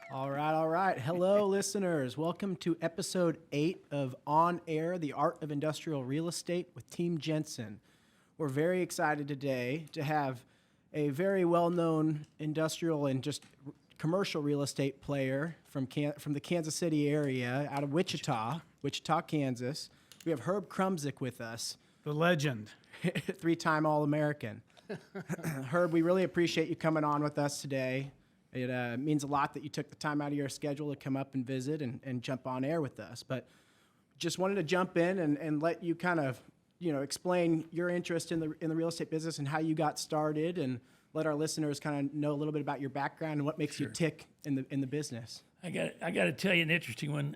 All right, all right. Hello, listeners. Welcome to episode 8 of On Air, the Art of Industrial Real Estate with Team Jensen. We're very excited today to have a very well-known industrial and just commercial real estate player from the Kansas City area, out of Wichita, Kansas. We have Herb Krumsick with us. The legend. 3-time All-American. Herb, we really appreciate you coming on with us today. It means a lot that you took the time out of your schedule to come up and visit and jump on air with us. But just wanted to jump in and let you kind of, explain your interest in the real estate business and how you got started, and let our listeners kind of know a little bit about your background and what makes you tick in the business. I got to tell you an interesting one.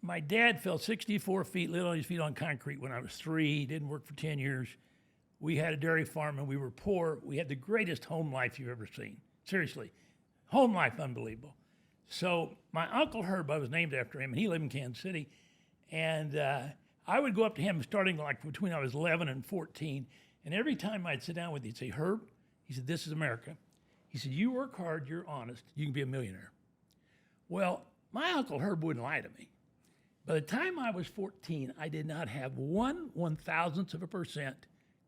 My dad fell 64 feet, lived on his feet on concrete when I was 3. He didn't work for 10 years. We had a dairy farm and we were poor. We had the greatest home life you've ever seen. Seriously, home life, unbelievable. So my Uncle Herb, I was named after him, and he lived in Kansas City. And I would go up to him starting like between I was 11 and 14. And every time I'd sit down with him, he'd say, Herb, he said, this is America. He said, you work hard, you're honest, you can be a millionaire. Well, my Uncle Herb wouldn't lie to me. By the time I was 14, I did not have 1/1000%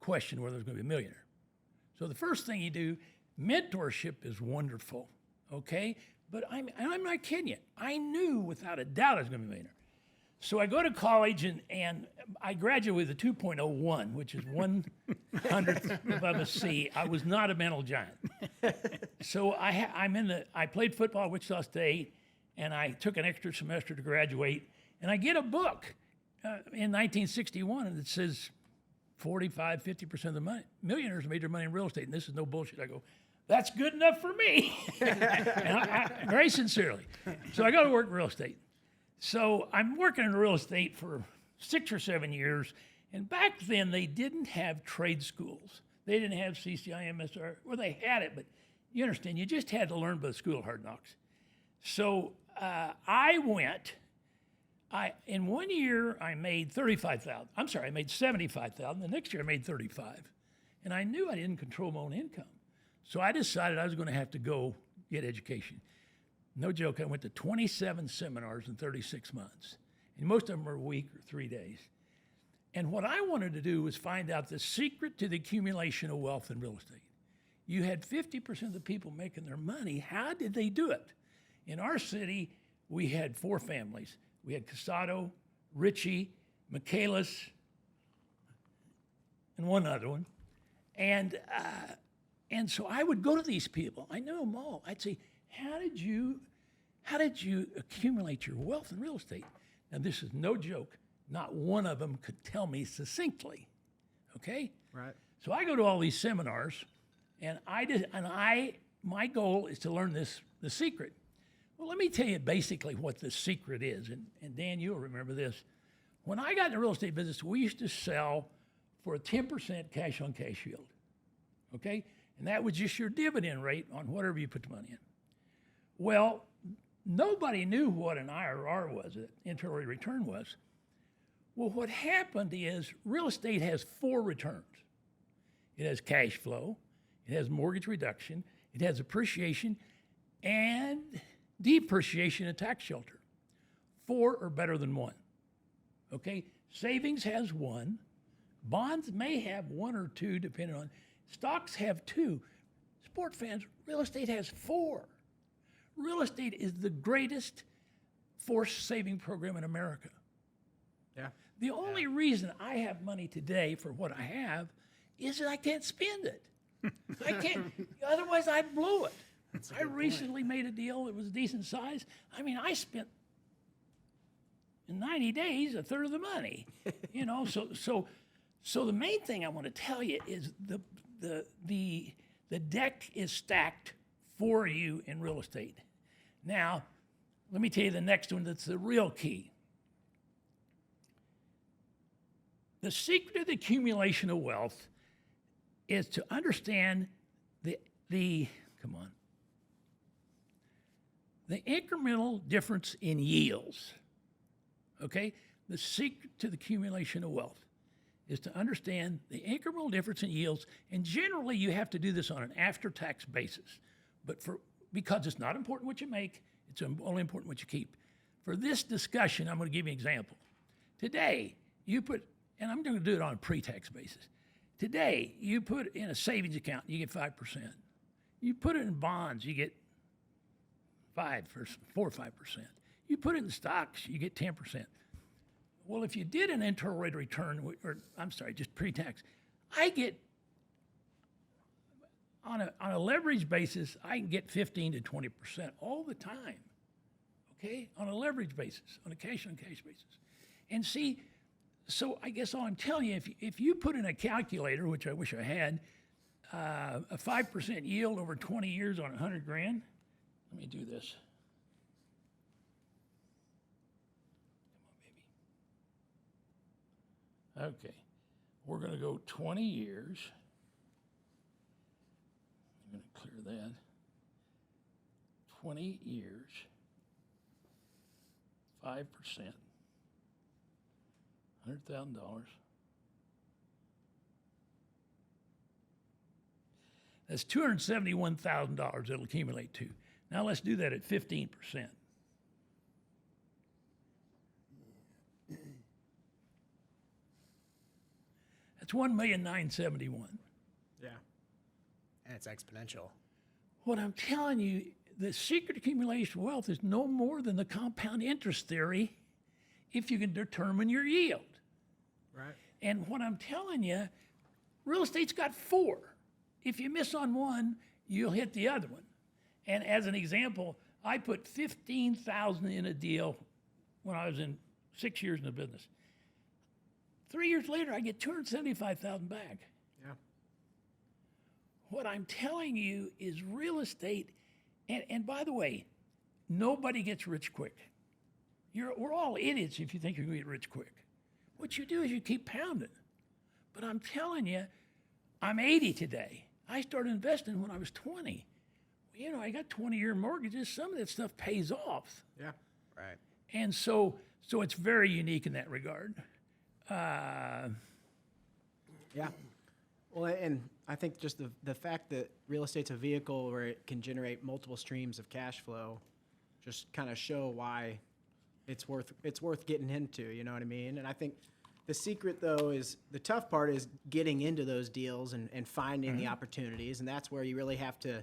question whether I was going to be a millionaire. So the first thing you do, mentorship is wonderful, okay? But I'm not kidding you. I knew without a doubt I was going to be a millionaire. So I go to college and I graduated with a 2.01, which is 1/100th above a C. I was not a mental giant. So I played football at Wichita State, and I took an extra semester to graduate, and I get a book in 1961, and it says 45-50% of the millionaires made their money in real estate, and this is no bullshit. I go, that's good enough for me. And very sincerely. So I go to work in real estate. So I'm working in real estate for 6 or 7 years, and back then they didn't have trade schools. They didn't have CCIM, SIOR. Well, they had it, but you understand, you just had to learn by the school of hard knocks. So in 1 year, I made $35,000. I'm sorry, I made $75,000. The next year, I made $35,000. And I knew I didn't control my own income. So I decided I was going to have to go get education. No joke, I went to 27 seminars in 36 months. And most of them were a week or 3 days. And what I wanted to do was find out the secret to the accumulation of wealth in real estate. You had 50% of the people making their money. How did they do it? In our city, we had 4 families. We had Casado, Ritchie, Michaelis, and one other one. And so I would go to these people. I knew them all. I'd say, how did you accumulate your wealth in real estate? Now, this is no joke. Not one of them could tell me succinctly, okay? Right. So I go to all these seminars, and my goal is to learn the secret. Well, let me tell you basically what the secret is, and Dan, you'll remember this. When I got in the real estate business, we used to sell for a 10% cash-on-cash yield, okay? And that was just your dividend rate on whatever you put the money in. Well, nobody knew what an IRR was, an internal rate of return was. Well, what happened is real estate has 4 returns. It has cash flow, it has mortgage reduction, it has appreciation, and depreciation and tax shelter. 4 are better than 1, okay? Savings has 1. Bonds may have 1 or 2, depending on. Stocks have 2. Sport fans, real estate has 4. Real estate is the greatest forced saving program in America. Yeah. The only reason I have money today for what I have is that I can't spend it. I can't, otherwise I'd blow it. I recently made a deal that was a decent size. I mean, I spent in 90 days a third of the money. So the main thing I want to tell you is the deck is stacked for you in real estate. Now, let me tell you the next one that's the real key. The secret of the accumulation of wealth is to understand the incremental difference in yields, okay? The secret to the accumulation of wealth is to understand the incremental difference in yields, and generally you have to do this on an after-tax basis. But because it's not important what you make, it's only important what you keep. For this discussion, I'm going to give you an example. Today, you put, and I'm going to do it on a pre-tax basis. Today, you put in a savings account, you get 5%. You put it in bonds, you get 4 or 5%. You put it in stocks, you get 10%. Well, if you did an internal rate of return, just pre-tax, I get, on a leverage basis, I can get 15 to 20% all the time, okay? On a leverage basis, on a cash-on-cash basis. And see, so I guess all I'm telling you, if you put in a calculator, which I wish I had, a 5% yield over 20 years on 100 grand, let me do this. Come on, baby. Okay, we're going to go 20 years. I'm going to clear that. 20 years, 5%, $100,000. That's $271,000 it'll accumulate to. Now let's do that at 15%. That's $1,971,000. Yeah. And it's exponential. What I'm telling you, the secret accumulation of wealth is no more than the compound interest theory if you can determine your yield. Right. And what I'm telling you, real estate's got 4. If you miss on one, you'll hit the other one. And as an example, I put $15,000 in a deal when I was in 6 years in the business. 3 years later, I get $275,000 back. Yeah. What I'm telling you is real estate, and by the way, nobody gets rich quick. We're all idiots if you think you're going to get rich quick. What you do is you keep pounding. But I'm telling you, I'm 80 today. I started investing when I was 20. You know, I got 20-year mortgages. Some of that stuff pays off. Yeah. Right. And so it's very unique in that regard. Yeah. Well, and I think just the fact that real estate's a vehicle where it can generate multiple streams of cash flow just kind of show why it's worth getting into, you know what I mean? And I think the secret, though, is the tough part is getting into those deals and finding the opportunities, and that's where you really have to.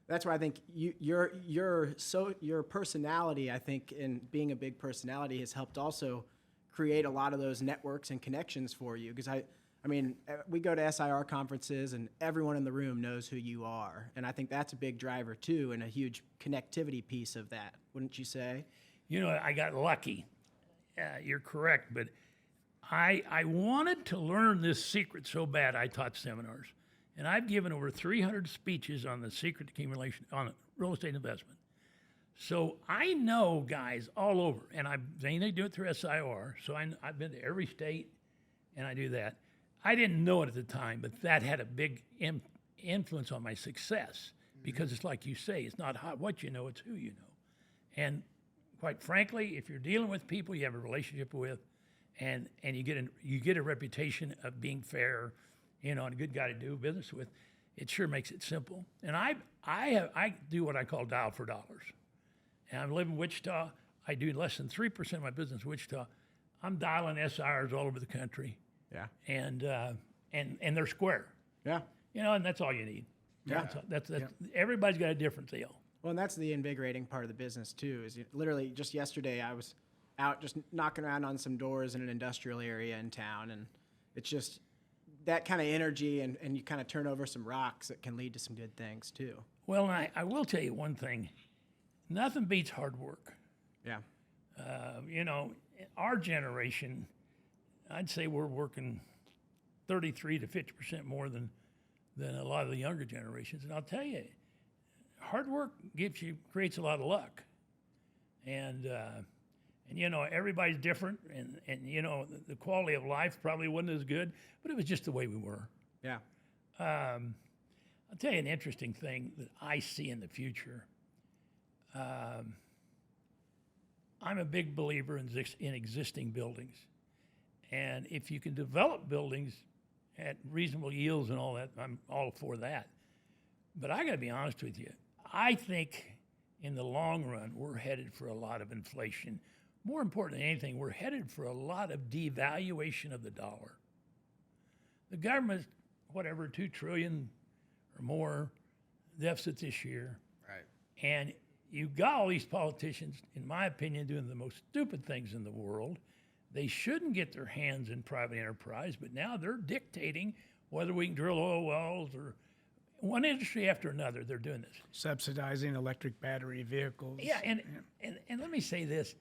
That's where I think your personality, I think, in being a big personality, has helped also create a lot of those networks and connections for you. Because I mean, we go to SIR conferences, and everyone in the room knows who you are, and I think that's a big driver too, and a huge connectivity piece of that. Wouldn't you say? You know, I got lucky. You're correct, but I wanted to learn this secret so bad I taught seminars. And I've given over 300 speeches on the secret accumulation, on real estate investment. So I know guys all over, and they do it through SIOR, so I've been to every state, and I do that. I didn't know it at the time, but that had a big influence on my success, because it's like you say, it's not what you know, it's who you know. And quite frankly, if you're dealing with people you have a relationship with, and you get a reputation of being fair, you know, and a good guy to do business with, it sure makes it simple. And I do what I call dial for dollars. And I live in Wichita. I do less than 3% of my business in Wichita. I'm dialing SIRs all over the country. Yeah. And they're square. Yeah. You know, and that's all you need. Yeah. That's everybody's got a different deal. Well, and that's the invigorating part of the business too. Is literally just yesterday I was out just knocking around on some doors in an industrial area in town, and it's just that kind of energy, and you kind of turn over some rocks that can lead to some good things too. Well, and I will tell you one thing. Nothing beats hard work. Yeah. You know, our generation, I'd say we're working 33 to 50% more than a lot of the younger generations. And I'll tell you, hard work creates a lot of luck. And you know, everybody's different, and you know, the quality of life probably wasn't as good, but it was just the way we were. Yeah. I'll tell you an interesting thing that I see in the future. I'm a big believer in existing buildings. And if you can develop buildings at reasonable yields and all that, I'm all for that. But I got to be honest with you. I think in the long run, we're headed for a lot of inflation. More important than anything, we're headed for a lot of devaluation of the dollar. The government, whatever, $2 trillion or more deficit this year. Right. And you've got all these politicians, in my opinion, doing the most stupid things in the world. They shouldn't get their hands in private enterprise, but now they're dictating whether we can drill oil wells or one industry after another. They're doing this. Subsidizing electric battery vehicles. Yeah, and let me say this.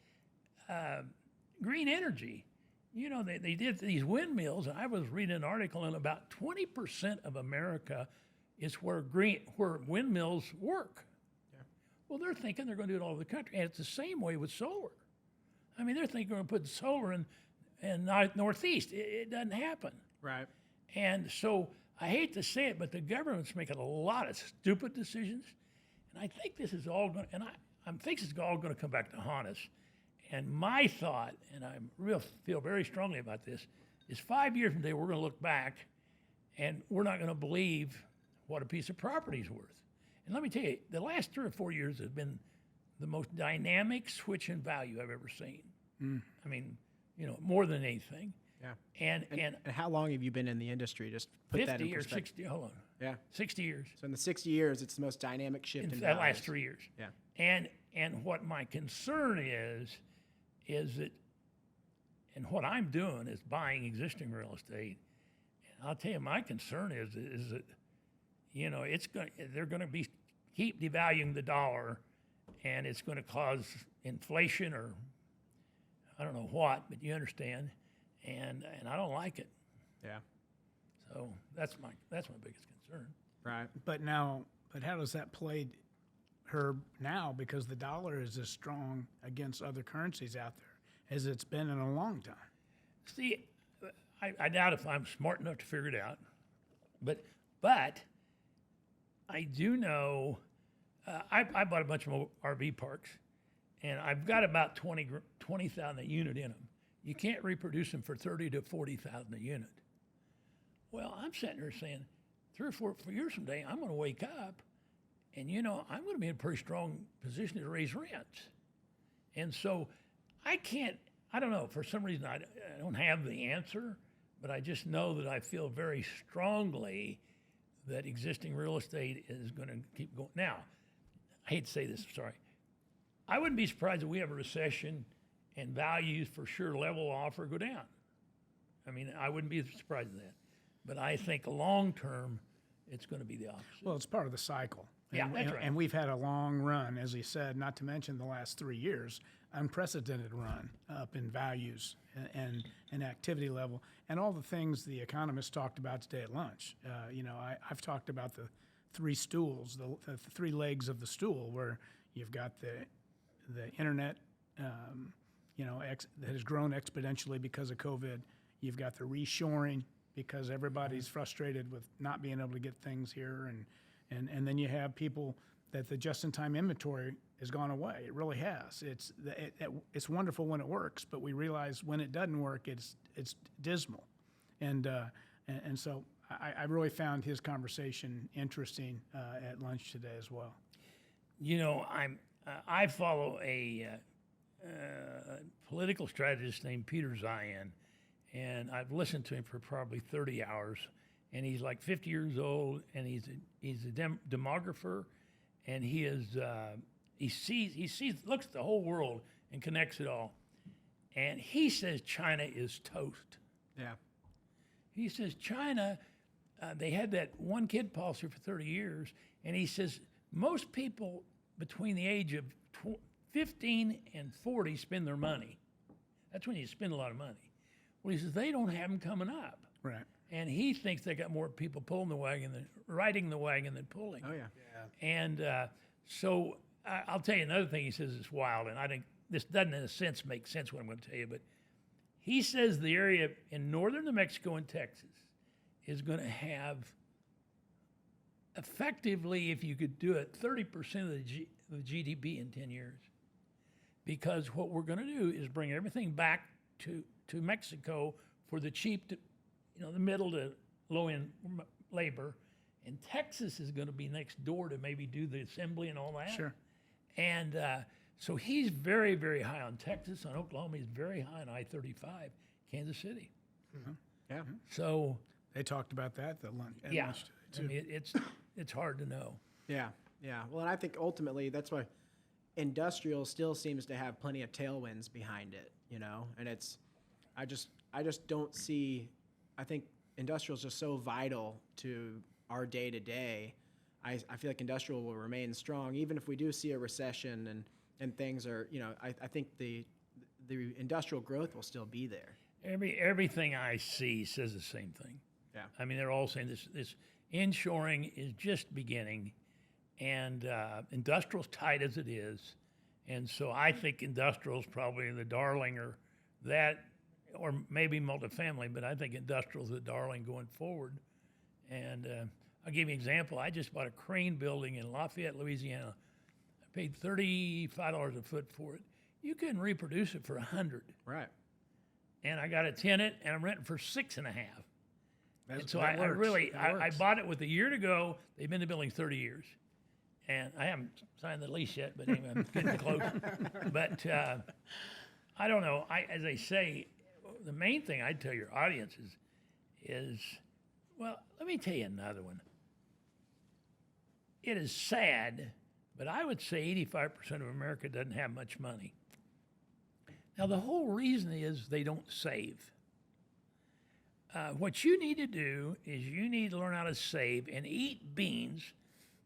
Green energy, you know, they did these windmills, and I was reading an article, and about 20% of America is where windmills work. Yeah. Well, they're thinking they're going to do it all over the country, and it's the same way with solar. I mean, they're thinking they're going to put solar in Northeast. It doesn't happen. Right. And so I hate to say it, but the government's making a lot of stupid decisions, and I think this is all going. And I think it's all going to come back to haunt us. And my thought, and I feel very strongly about this, is 5 years from today we're going to look back, and we're not going to believe what a piece of property is worth. And let me tell you, the last 3 or 4 years have been the most dynamic switch in value I've ever seen. I mean, you know, more than anything. Yeah. And how long have you been in the industry? Just put 50 that in or perspective. 60, hold on. Yeah. 60 years. So in the 60 years, it's the most dynamic shift in In the values. last 3 years. Yeah. And what my concern is that, and what I'm doing is buying existing real estate. And I'll tell you, my concern is that, you know, they're going to keep devaluing the dollar, and it's going to cause inflation or I don't know what, but you understand, and I don't like it. Yeah. So that's my biggest concern. Right. But how does that play, Herb, now? Because the dollar is as strong against other currencies out there as it's been in a long time. See, I doubt if I'm smart enough to figure it out, but I do know. I bought a bunch of RV parks, and I've got about 20,000 a unit in them. You can't reproduce them for 30 to 40,000 a unit. Well, I'm sitting there saying, 3 or 4 years from today, I'm going to wake up, and you know, I'm going to be in a pretty strong position to raise rents. And so I don't know, for some reason I don't have the answer, but I just know that I feel very strongly that existing real estate is going to keep going. Now, I hate to say this, sorry. I wouldn't be surprised if we have a recession and values for sure level off or go down. I mean, I wouldn't be surprised at that. But I think long term, it's going to be the opposite. Well, it's part of the cycle. Yeah, And- that's and, right. And we've had a long run, as he said, not to mention the last 3 years, unprecedented run up in values and activity level, and all the things the economists talked about today at lunch. You know, I've talked about the 3 stools, the 3 legs of the stool, where you've got the internet, you know, that has grown exponentially because of COVID. You've got the reshoring because everybody's frustrated with not being able to get things here, and then you have people that the just-in-time inventory has gone away. It really has. It's wonderful when it works, but we realize when it doesn't work, it's dismal, and so I really found his conversation interesting at lunch today as well. You know, I follow a political strategist named Peter Zion, and I've listened to him for probably 30 hours. And he's like 50 years old, and he's a demographer, and he looks at the whole world and connects it all. And he says China is toast. Yeah. He says China, they had that one kid policy for 30 years, and he says most people between the age of 15 and 40 spend their money. That's when you spend a lot of money. Well, he says they don't have them coming up. Right. And he thinks they got more people riding the wagon than pulling. Oh, yeah. And so I'll tell you another thing he says is wild, and I think this doesn't in a sense make sense what I'm going to tell you, but he says the area in northern New Mexico and Texas is going to have effectively, if you could do it, 30% of the GDP in 10 years. Because what we're going to do is bring everything back to Mexico for the cheap, the middle to low-end labor, and Texas is going to be next door to maybe do the assembly and all that. Sure. And so he's very, very high on Texas, on Oklahoma. He's very high on I-35, Kansas City. Yeah. So They talked about that at lunch. yeah, Lunch I today, too. mean, it's hard to know. Yeah. Yeah. Well, and I think ultimately that's why industrial still seems to have plenty of tailwinds behind it, you know, and I just don't see, I think industrial is just so vital to our day to day. I feel like industrial will remain strong, even if we do see a recession and things are, you know, I think the industrial growth will still be there. Everything I see says the same thing. Yeah. I mean, they're all saying this inshoring is just beginning, and industrial's tight as it is, and so I think industrial's probably the darling, or maybe multifamily, but I think industrial's the darling going forward. And I'll give you an example. I just bought a crane building in Lafayette, Louisiana. I paid $35 a foot for it. You can reproduce it for $100. Right. And I got a tenant, and I'm renting for $6.5. And so that I works. really, That I works. bought it with a year to go. They've been in the building 30 years. And I haven't signed the lease yet, but anyway, I'm getting close. But I don't know. As I say, the main thing I'd tell your audience is, well, let me tell you another one. It is sad, but I would say 85% of America doesn't have much money. Now, the whole reason is they don't save. What you need to do is you need to learn how to save and eat beans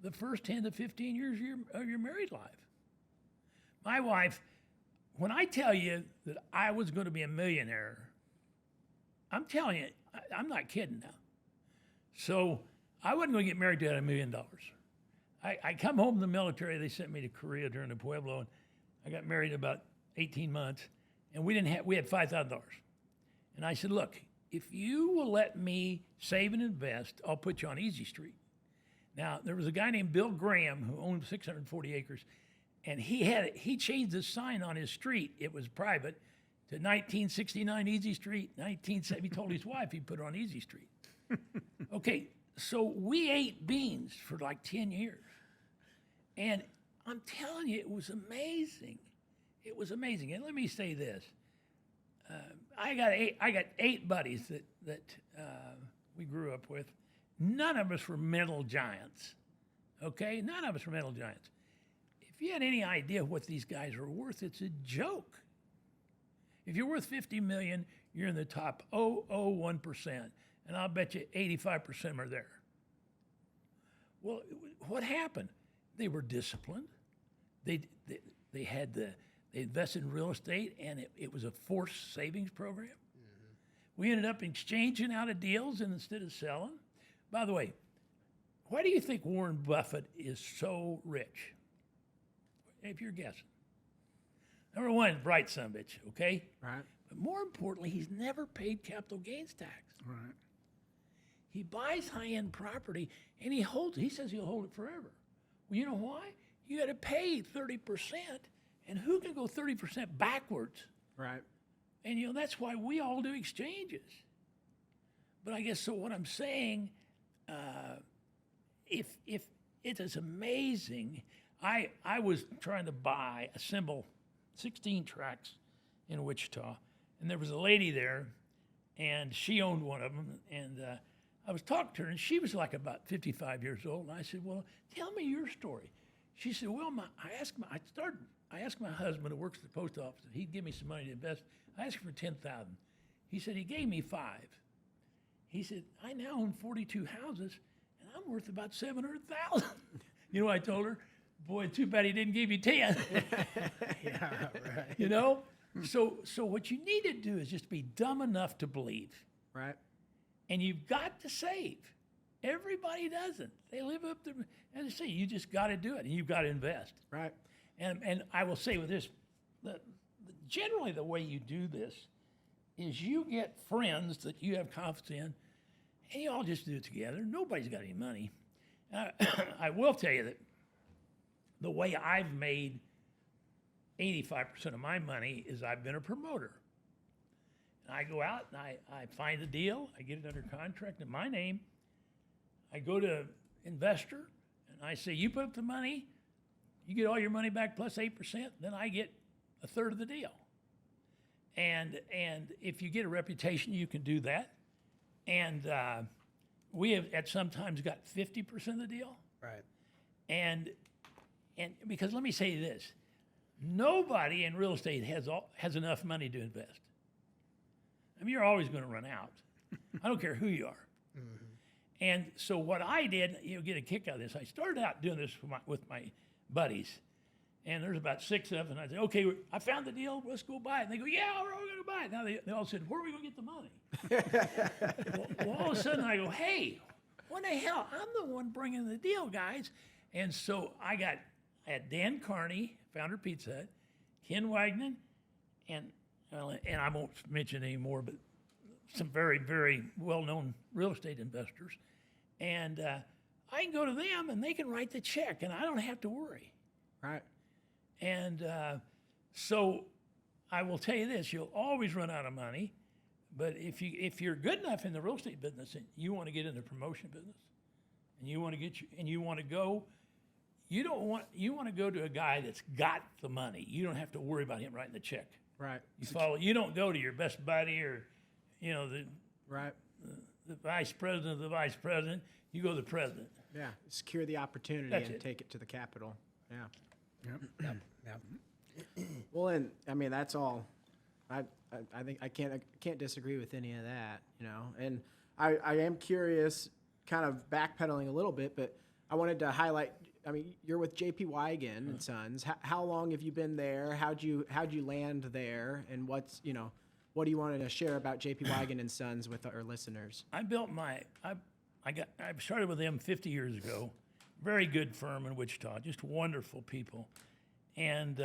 the first 10 to 15 years of your married life. My wife, when I tell you that I was going to be a millionaire, I'm telling you, I'm not kidding now. So I wasn't going to get married to $1 million. I come home from the military. They sent me to Korea during the Pueblo, and I got married in about 18 months, and we had $5,000. And I said, look, if you will let me save and invest, I'll put you on Easy Street. Now, there was a guy named Bill Graham who owned 640 acres, and he changed the sign on his street. It was private to 1969 Easy Street. He told his wife he'd put it on Easy Street. Okay, so we ate beans for like 10 years. And I'm telling you, it was amazing. It was amazing. And let me say this. I got eight buddies that we grew up with. None of us were mental giants, okay? None of us were mental giants. If you had any idea what these guys are worth, it's a joke. If you're worth $50 million, you're in the top 0.001%, and I'll bet you 85% are there. Well, what happened? They were disciplined. They invested in real estate, and it was a forced savings program. Mm-hmm. We ended up exchanging out of deals instead of selling. By the way, why do you think Warren Buffett is so rich? If you're guessing. Number one, bright son of a bitch, okay? Right. But more importantly, he's never paid capital gains tax. Right. He buys high-end property, and he holds it. He says he'll hold it forever. Well, you know why? You got to pay 30%, and who can go 30% backwards? Right. And, you know, that's why we all do exchanges. But I guess, so what I'm saying, if it is amazing, I was trying to buy a Symbol 16 tracks in Wichita, and there was a lady there, and she owned one of them, and I was talking to her, and she was like about 55 years old, and I said, well, tell me your story. She said, well, I asked my husband who works at the post office if he'd give me some money to invest. I asked for $10,000. He said he gave me $5,000. He said, I now own 42 houses, and I'm worth about $700,000. You know what I told her? Boy, too bad he didn't give you 10. Yeah, right. You know? So what you need to do is just be dumb enough to believe. Right. And you've got to save. Everybody doesn't. They live up to, as I say, you just got to do it, and you've got to invest. Right. And I will say with this, generally the way you do this is you get friends that you have confidence in, and you all just do it together. Nobody's got any money. I will tell you that the way I've made 85% of my money is I've been a promoter. And I go out and I find a deal, I get it under contract in my name. I go to investor and I say, you put up the money, You get all your money back plus 8%, then I get a third of the deal. And if you get a reputation, you can do that. And we have at sometimes got 50% of the deal. Right. And because let me say this, nobody in real estate has enough money to invest. I mean, you're always going to run out. I don't care who you are. Mm-hmm. And so what I did, get a kick out of this. I started out doing this with my buddies, and there's about 6 of them. And I said, okay, I found the deal. Let's go buy it. And they go, yeah, we're all going to buy it. Now they all said, where are we going to get the money? well, all of a sudden I go, hey, what the hell? I'm the one bringing the deal, guys. And so I had Dan Carney, founder of Pizza Hut, Ken Weigand, and I won't mention any more, but some very, very well-known real estate investors. And I can go to them, and they can write the check, and I don't have to worry. Right. And so I will tell you this, you'll always run out of money, but if you're good enough in the real estate business and you want to get in the promotion business, and you want to go, you want to go to a guy that's got the money. You don't have to worry about him writing the check. Right. You don't go to your best buddy or, the vice president of the vice president. You go to the president. Yeah. Secure the opportunity That's and it. take it to the Capitol. Yeah. Yep. Well, and I mean that's all. I think I can't disagree with any of that. And I am curious, kind of backpedaling a little bit, but I wanted to highlight. I mean, you're with J.P. Weigand and Sons. How long have you been there? How'd you land there? And what do you want to share about J.P. Weigand and Sons with our listeners? I built I started with them 50 years ago. Very good firm in Wichita, just wonderful people. And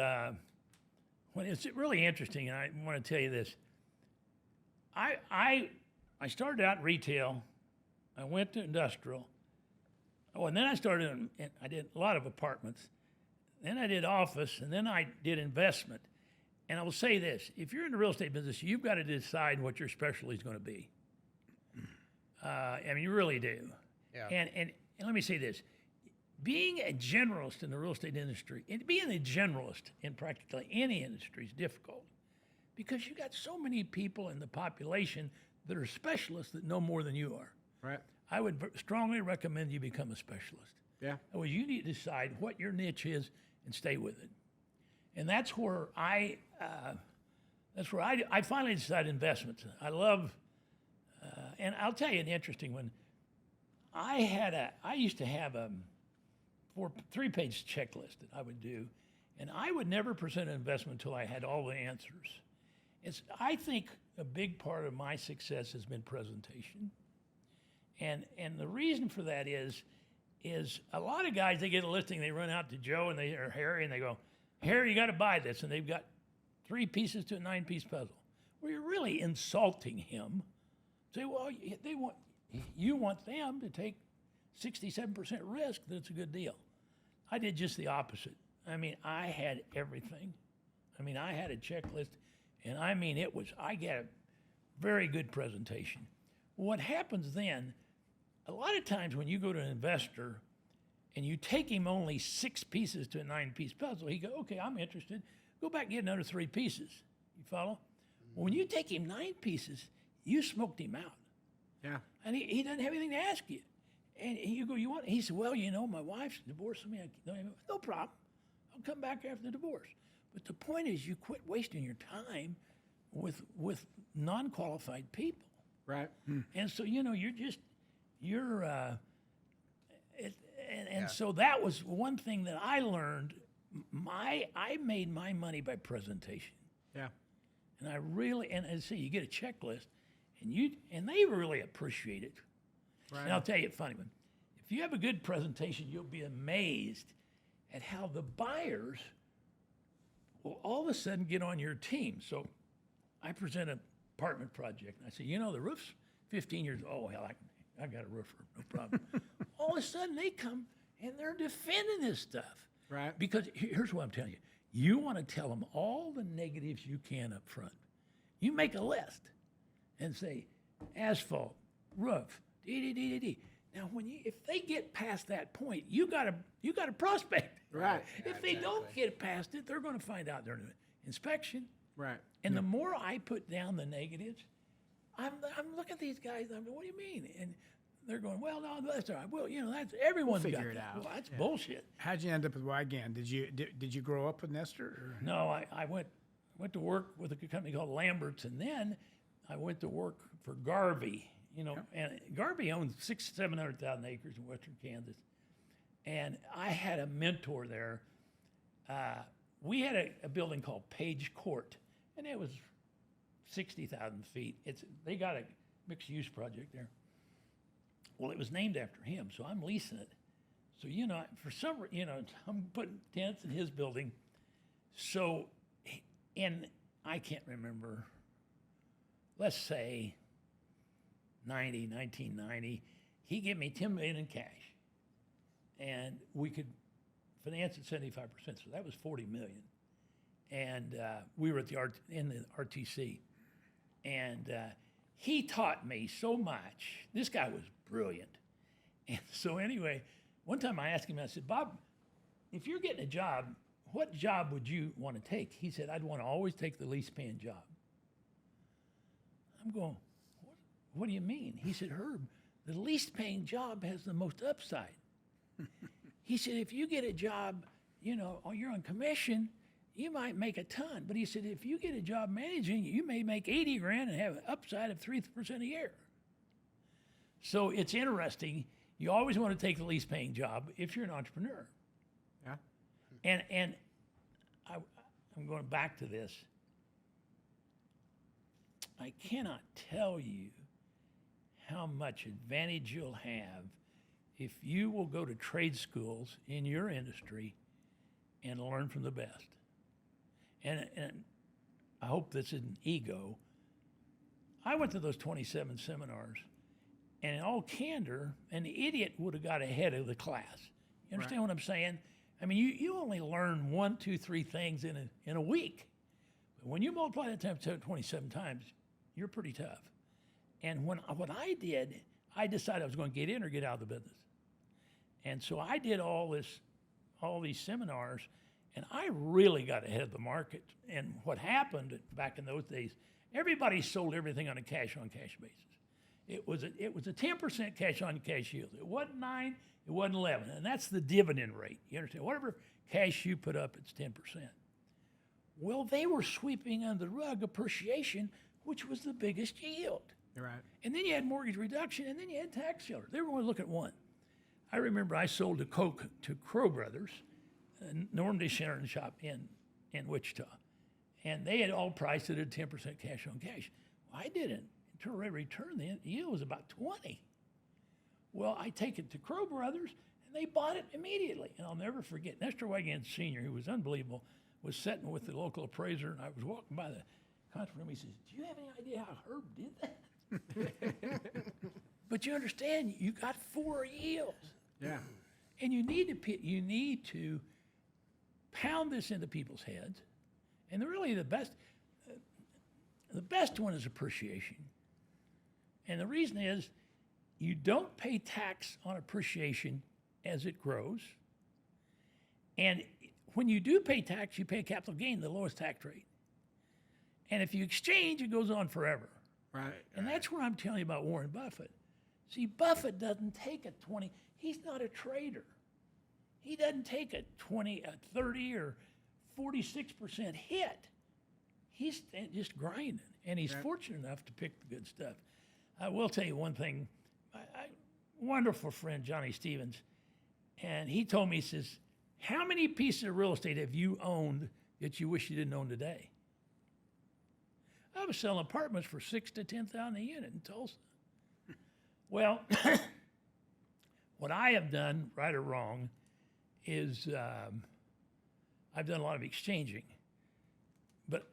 when it's really interesting, and I want to tell you this. I started out in retail. I went to industrial. Oh, and then I started, I did a lot of apartments. Then I did office, and then I did investment. And I will say this, if you're in the real estate business, you've got to decide what your specialty is going to be. I mean, you really do. Yeah. And let me say this, being a generalist in the real estate industry, and being a generalist in practically any industry is difficult because you got so many people in the population that are specialists that know more than you are. Right. I would strongly recommend you become a specialist. Yeah. Well, you need to decide what your niche is and stay with it. And that's where I finally decided investments. I love, and I'll tell you an interesting one. I used to have a 3-page checklist that I would do, and I would never present an investment until I had all the answers. I think a big part of my success has been presentation. And the reason for that is a lot of guys, they get a listing, they run out to Joe or Harry, and they go, Harry, you got to buy this. And they've got 3 pieces to a 9-piece puzzle. Well, you're really insulting him. Say, well, you want them to take 67% risk that it's a good deal. I did just the opposite. I mean, I had everything. I mean, I had a checklist, and I mean, I got a very good presentation. What happens then, a lot of times when you go to an investor and you take him only 6 pieces to a 9-piece puzzle, he goes, okay, I'm interested. Go back and get another 3 pieces. You follow? Well, when you take him 9 pieces, you smoked him out. Yeah. And he doesn't have anything to ask you. And you go, you want? He said, well, my wife's divorcing me. No problem. I'll come back after the divorce. But the point is, you quit wasting your time with non-qualified people. Right. And so, so that was one thing that I learned. I made my money by presentation. Yeah. And I really, and see, you get a checklist, and they really appreciate it. Right. And I'll tell you a funny one. If you have a good presentation, you'll be amazed at how the buyers will all of a sudden get on your team. So I present an apartment project, and I say, the roof's 15 years old. Oh, hell, I got a roofer, no problem. All of a sudden, they come, and they're defending this stuff. Right. Because here's what I'm telling you. You want to tell them all the negatives you can up front. You make a list and say, asphalt, roof, Now, if they get past that point, you got to prospect. Right. If they don't get past it, they're going to find out during the inspection. Right. And the more I put down the negatives, I'm looking at these guys. I'm going, what do you mean? And they're going, well, no, that's all right. Well, that's everyone's got figure it that. out. Well, that's bullshit. How'd you end up with Weigand? Did you grow up with Nestor? Or? No, I went to work with a company called Lambert's, and then I went to work for Garvey. And Garvey owns 700,000 acres in western Kansas, and I had a mentor there. We had a building called Page Court, and it was 60,000 feet. They got a mixed-use project there. Well, it was named after him, so I'm leasing it. So, for some reason, I'm putting tents in his building. So, and I can't remember, let's say 1990, he gave me $10 million in cash, and we could finance at 75%. So that was $40 million, and we were at in the RTC, and he taught me so much. This guy was brilliant, and so anyway, one time I asked him, I said, Bob, if you're getting a job, what job would you want to take? He said, I'd want to always take the least paying job. I'm going, what do you mean? He said, Herb, the least paying job has the most upside. He said, if you get a job, you're on commission, you might make a ton. But he said, if you get a job managing, you may make 80 grand and have an upside of 3% a year. So it's interesting. You always want to take the least paying job if you're an entrepreneur. Yeah. And I'm going back to this. I cannot tell you how much advantage you'll have if you will go to trade schools in your industry and learn from the best. And I hope this isn't ego. I went to those 27 seminars, and in all candor, an idiot would have got ahead of the class. You understand what I'm saying? I mean, you only learn 1, 2, 3 things in a week. But when you multiply that times 27 times, you're pretty tough. And what I did, I decided I was going to get in or get out of the business. And so I did all these seminars, and I really got ahead of the market. And what happened back in those days, everybody sold everything on a cash-on-cash basis. It was a 10% cash-on-cash yield. It wasn't 9, it wasn't 11, and that's the dividend rate. You understand? Whatever cash you put up, it's 10%. Well, they were sweeping under the rug appreciation, which was the biggest yield. You're right. And then you had mortgage reduction, and then you had tax shelter. They were going to look at one. I remember I sold a Coke to Crow Brothers, a Normandy Sharon shop in Wichita, and they had all priced it at 10% cash on cash. Well, I didn't. Internal rate of return, the yield was about 20. Well, I take it to Crow Brothers, and they bought it immediately. And I'll never forget, Nestor Weigand Sr., who was unbelievable, was sitting with the local appraiser, and I was walking by the conference room. He says, do you have any idea how Herb did that? But you understand, you got 4 yields. Yeah. And you need to pound this into people's heads. And really the best one is appreciation. And the reason is you don't pay tax on appreciation as it grows. And when you do pay tax, you pay capital gain, the lowest tax rate. And if you exchange, it goes on forever. Right. And that's where I'm telling you about Warren Buffett. See, Buffett doesn't take a 20, he's not a trader. He doesn't take a 20, a 30 or 46% hit. He's just grinding, and he's fortunate enough to pick the good stuff. I will tell you one thing. Wonderful friend, Johnny Stevens, and he told me, he says, how many pieces of real estate have you owned that you wish you didn't own today? I was selling apartments for $6,000 to $10,000 a unit in Tulsa. Well, what I have done, right or wrong, is I've done a lot of exchanging. But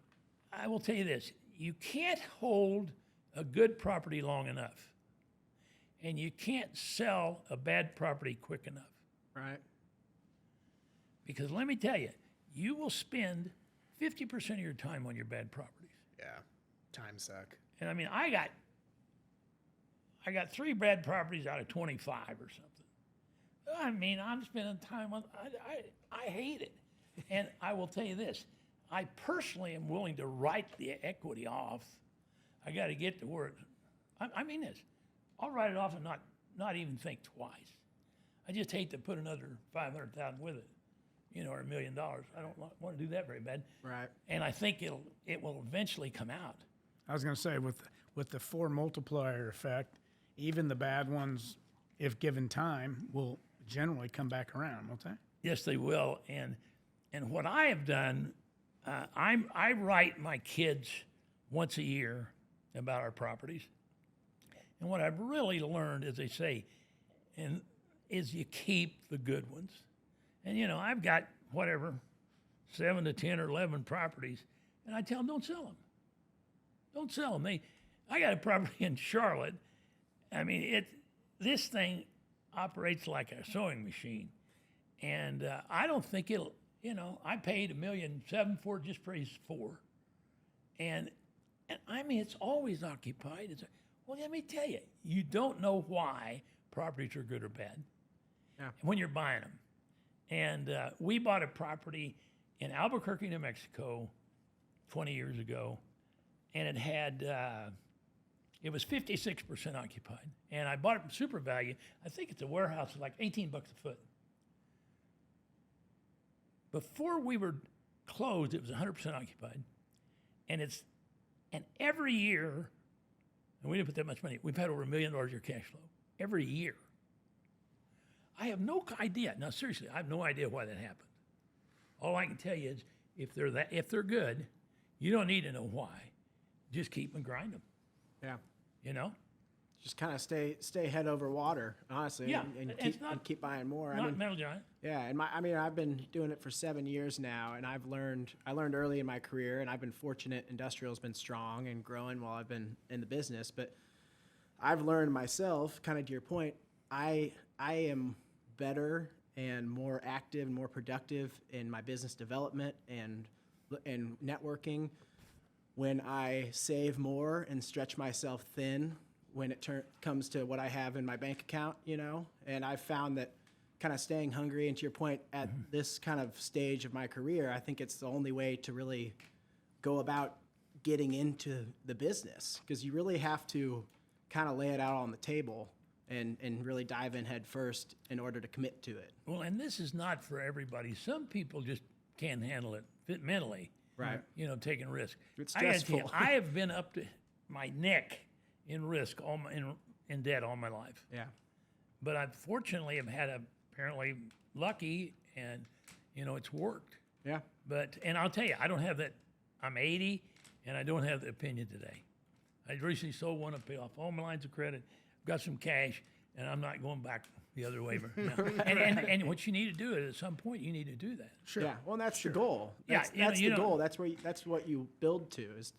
I will tell you this, you can't hold a good property long enough. And you can't sell a bad property quick enough. Right. Because let me tell you, you will spend 50% of your time on your bad properties. Yeah. Time suck. And I mean, I I got 3 bad properties out of 25 or something. I mean, I'm spending time on. I hate it, and I will tell you this: I personally am willing to write the equity off. I got to get to where. I mean this. I'll write it off and not even think twice. I just hate to put another $500,000 with it, or $1 million. I don't want to do that very bad. Right. And I think it will eventually come out. I was going to say, with the 4 multiplier effect, even the bad ones, if given time, will generally come back around, won't they? Yes, they will. And what I have done, I write my kids once a year about our properties. And what I've really learned, as they say, is you keep the good ones. And I've got 7 to 10 or 11 properties, and I tell them don't sell them. Don't sell them. I got a property in Charlotte. I mean, this thing operates like a sewing machine, and I don't think it'll. I paid $1.7 million for it just for these 4, and I mean it's always occupied. Well, let me tell you, you don't know why properties are good or bad when you're buying them. And we bought a property in Albuquerque, New Mexico, 20 years ago, and it was 56% occupied. And I bought it from Super Value. I think it's a warehouse at like $18 a foot. Before we were closed, it was 100% occupied, and every year. And we didn't put that much money. We've had over $1 million a year cash flow every year. I have no idea. Now, seriously, I have no idea why that happened. All I can tell you is if they're good, you don't need to know why. Just keep and grind them. Yeah. Just kind of stay head over water, honestly. Yeah, and keep buying more. Not metal giant. Yeah, and I've been doing it for 7 years now, and I learned early in my career, and I've been fortunate. Industrial's been strong and growing while I've been in the business, but I've learned myself, kind of to your point, I am better and more active and more productive in my business development and networking when I save more and stretch myself thin when it comes to what I have in my bank account, and I've found that kind of staying hungry, and to your point, at this kind of stage of my career, I think it's the only way to really go about getting into the business, because you really have to kind of lay it out on the table and really dive in head first in order to commit to it. Well, and this is not for everybody. Some people just can't handle it mentally. Right. Taking risk. It's I gotta tell stressful. you, I have been up to my neck in risk, in debt all my life. Yeah. But I fortunately have had apparently lucky, and it's worked. Yeah. And I'll tell you, I don't have that. I'm 80, and I don't have the opinion today. I recently sold one to pay off all my lines of credit, got some cash, and I'm not going back the other way. And what you need to do is at some point you need to do that. Sure. Yeah. Well, that's the goal. Yeah, That's the goal. That's what you build to is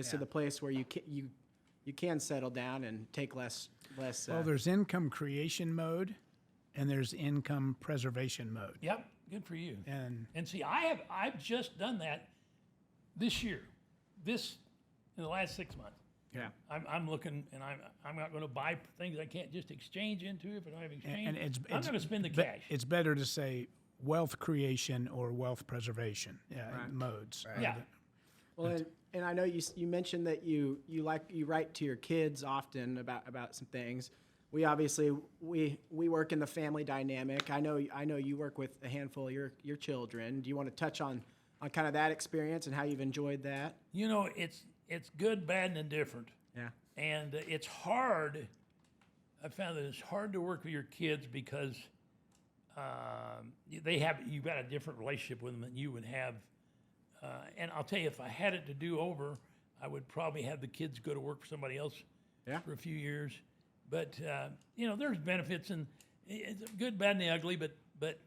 to the place where you can settle down and take less. Well, there's income creation mode, and there's income preservation mode. Yep, good for you. And see, I've just done that this year, in the last 6 months. Yeah. I'm looking, and I'm not going to buy things I can't just exchange into if I don't have exchange. and I'm going to spend the cash. It's better to say wealth creation or wealth preservation modes. Right. Yeah. Well, and I know you mentioned that you write to your kids often about some things. We obviously we work in the family dynamic. I know you work with a handful of your children. Do you want to touch on kind of that experience and how you've enjoyed that? It's good, bad, and indifferent. Yeah. And it's hard. I found that it's hard to work with your kids because you've got a different relationship with them than you would have. And I'll tell you, if I had it to do over, I would probably have the kids go to work for somebody else for a few years. But there's benefits, and it's good, bad, and the ugly. But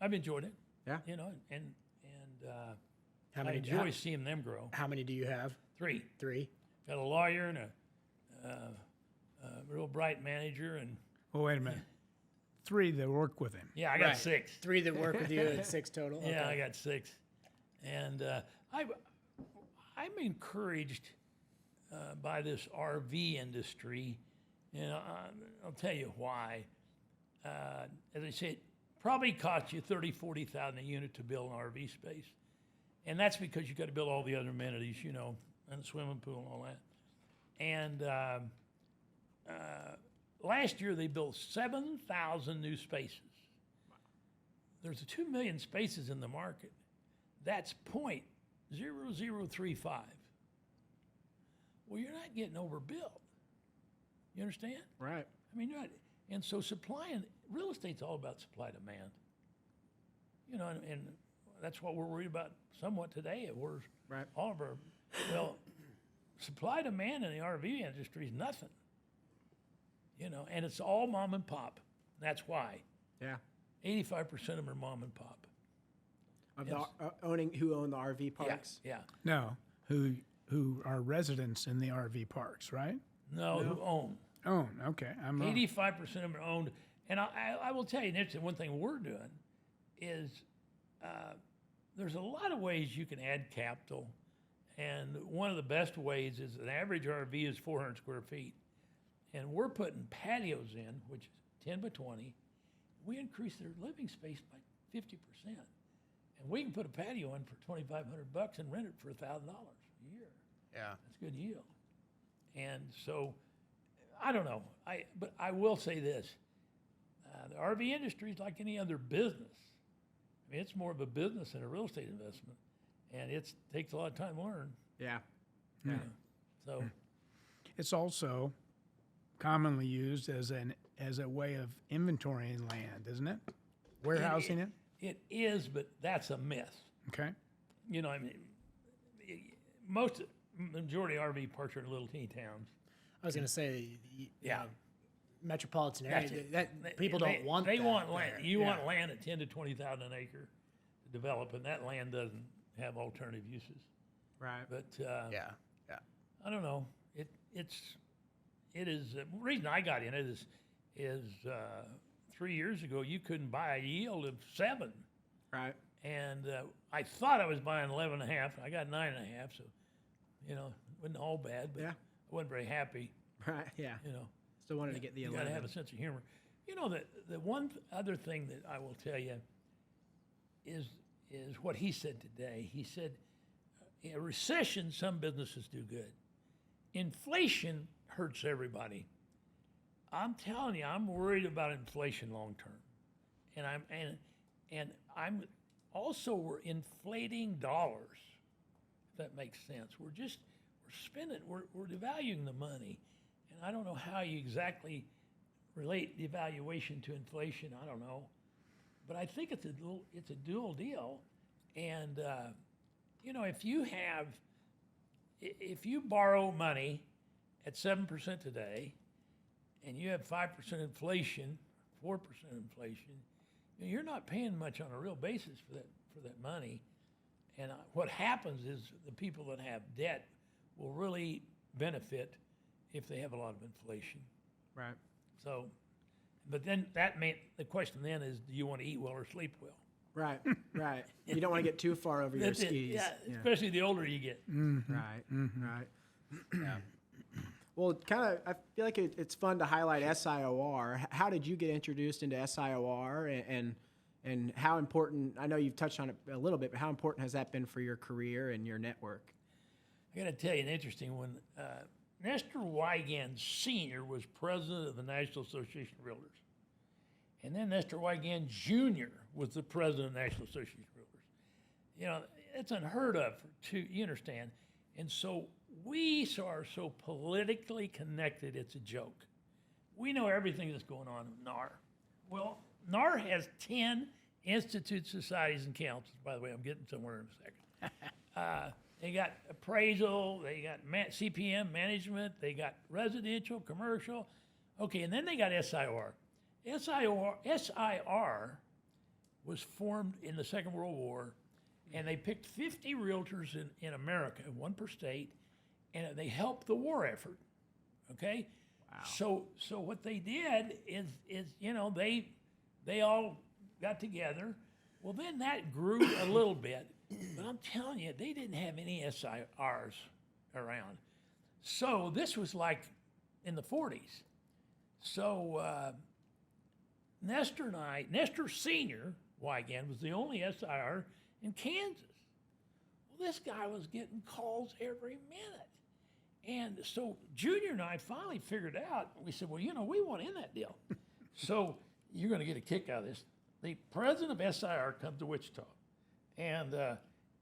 I've enjoyed it. Yeah. I enjoy seeing them grow. How many do you have? 3. 3. Got a lawyer and a real bright manager, and well, wait a minute. 3 that work with him. yeah, I got 6. 3 that work with you, and 6 total. Yeah, Okay. I got 6, and I'm encouraged. by this RV industry, and I'll tell you why. As I said, probably cost you $30,000-$40,000 a unit to build an RV space, and that's because you got to build all the other amenities, you know, and the swimming pool and all that. And last year they built 7,000 new spaces. There's 2 million spaces in the market. That's 0.0035. Well, you're not getting overbuilt. You understand? Right. I mean, you're not, and so supply and real estate's all about supply demand. You know, and that's what we're worried about somewhat today. We're Right. all of our supply demand in the RV industry is nothing. You know, and it's all mom and pop. That's why Yeah. 85% of them are mom and pop. Of Yes. the who own the RV parks. Yeah. No, who are residents in the RV parks, right? No, who own. Oh, okay. I'm wrong. 85% of them are owned. And I will tell you, one thing we're doing is there's a lot of ways you can add capital. And one of the best ways is an average RV is 400 square feet. And we're putting patios in, which is 10 by 20. We increase their living space by 50%. And we can put a patio in for $2,500 and rent it for $1,000 a year. Yeah. That's good yield. And so, I don't know. But I will say this: the RV industry is like any other business. I mean, it's more of a business than a real estate investment, and it takes a lot of time to learn. Yeah. You know. So, It's also commonly used as a way of inventorying land, isn't it? Warehousing it. it is, but that's a myth. Okay. You know, I mean, majority of RV parks are in little teeny towns. I was going to say, Yeah. metropolitan That's area. it. That people don't want. They that want land. there. You Yeah. want land at 10 to 20,000 an acre to develop, and that land doesn't have alternative uses. Right. But Yeah. I don't know. It is the reason I got in it is 3 years ago you couldn't buy a yield of 7, Right. and I thought I was buying 11.5. I got 9.5, so you know it wasn't all bad, but Yeah. I wasn't very happy. Right. Yeah. You know, Still wanted to get the you got to 11. have a sense of humor. You know the one other thing that I will tell you is what he said today. He said, in a recession, some businesses do good. Inflation hurts everybody. I'm telling you, I'm worried about inflation long term, and I'm also we're inflating dollars. If that makes sense, we're spending, we're devaluing the money, and I don't know how you exactly relate devaluation to inflation. I don't know, but I think it's a dual deal, and you know if you borrow money at 7% today, and you have 5% inflation, 4% inflation, you're not paying much on a real basis for that money. And what happens is the people that have debt will really benefit if they have a lot of inflation. Right. So, but then the question then is, do you want to eat well or sleep well? Right. Right. You don't want to get too far over your That's it. skis. Yeah, especially the older you get. Right. Right. Well, I feel like it's fun to highlight SIOR. How did you get introduced into SIOR, and how important? I know you've touched on it a little bit, but how important has that been for your career and your network? I got to tell you an interesting one. Nestor Weigand Sr. was president of the National Association of Realtors. And then Nestor Weigand Jr. was the president of the National Association of Realtors. You know, it's unheard of you understand. And so we are so politically connected, it's a joke. We know everything that's going on in NAR. Well, NAR has 10 institutes, societies, and councils. By the way, I'm getting somewhere in a second. They got appraisal, they got CPM management, they got residential, commercial. Okay, and then they got SIOR. SIR was formed in the Second World War, and they picked 50 realtors in America, one per state, and they helped the war effort. Okay? Wow. So what they did is you know, they all got together. Well, then that grew a little bit, but I'm telling you, they didn't have any SIRs around. So this was like in the 40s. So Nestor Senior, Weigand, was the only SIR in Kansas. Well, this guy was getting calls every minute. And so Junior and I finally figured out, we said, well, we want in that deal. So you're going to get a kick out of this. The president of SIR comes to Wichita, and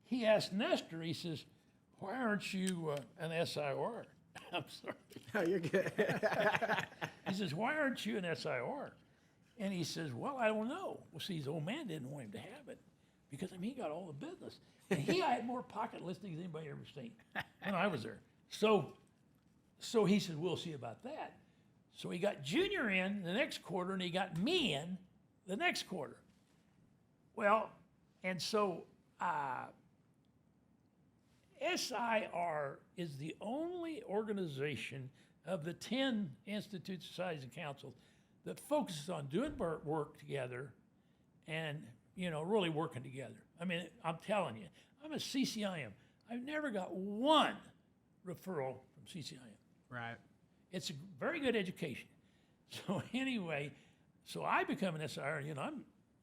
he asked Nestor, he says, why aren't you an SIOR? I'm sorry. Oh, you're good. He says, why aren't you an SIOR? And he says, well, I don't know. Well, see, his old man didn't want him to have it because, he got all the business. And he had more pocket listings than anybody ever seen when I was there. So he said, we'll see about that. So he got Junior in the next quarter, and he got me in the next quarter. Well, and so SIR is the only organization of the 10 institutes, societies, and councils that focuses on doing work together and, really working together. I'm telling you, I'm a CCIM. I've never got one referral from CCIM. Right. It's a very good education. So anyway, so I become an SIR,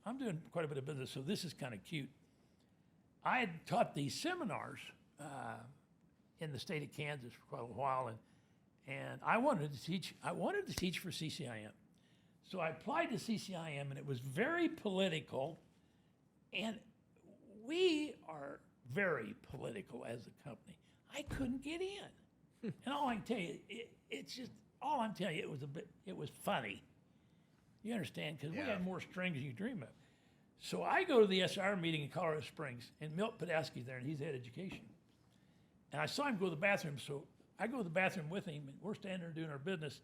I'm doing quite a bit of business, so this is kind of cute. I had taught these seminars in the state of Kansas for quite a while, and I wanted to teach for CCIM. So I applied to CCIM, and it was very political, and we are very political as a company. I couldn't get in. And all I can tell you, all I'm telling you, it was funny. You understand? Because we had more strings than you dream of. So I go to the SR meeting in Colorado Springs, and Milt Podolsky's there, and he's head education. And I saw him go to the bathroom, so I go to the bathroom with him, and we're standing there doing our business.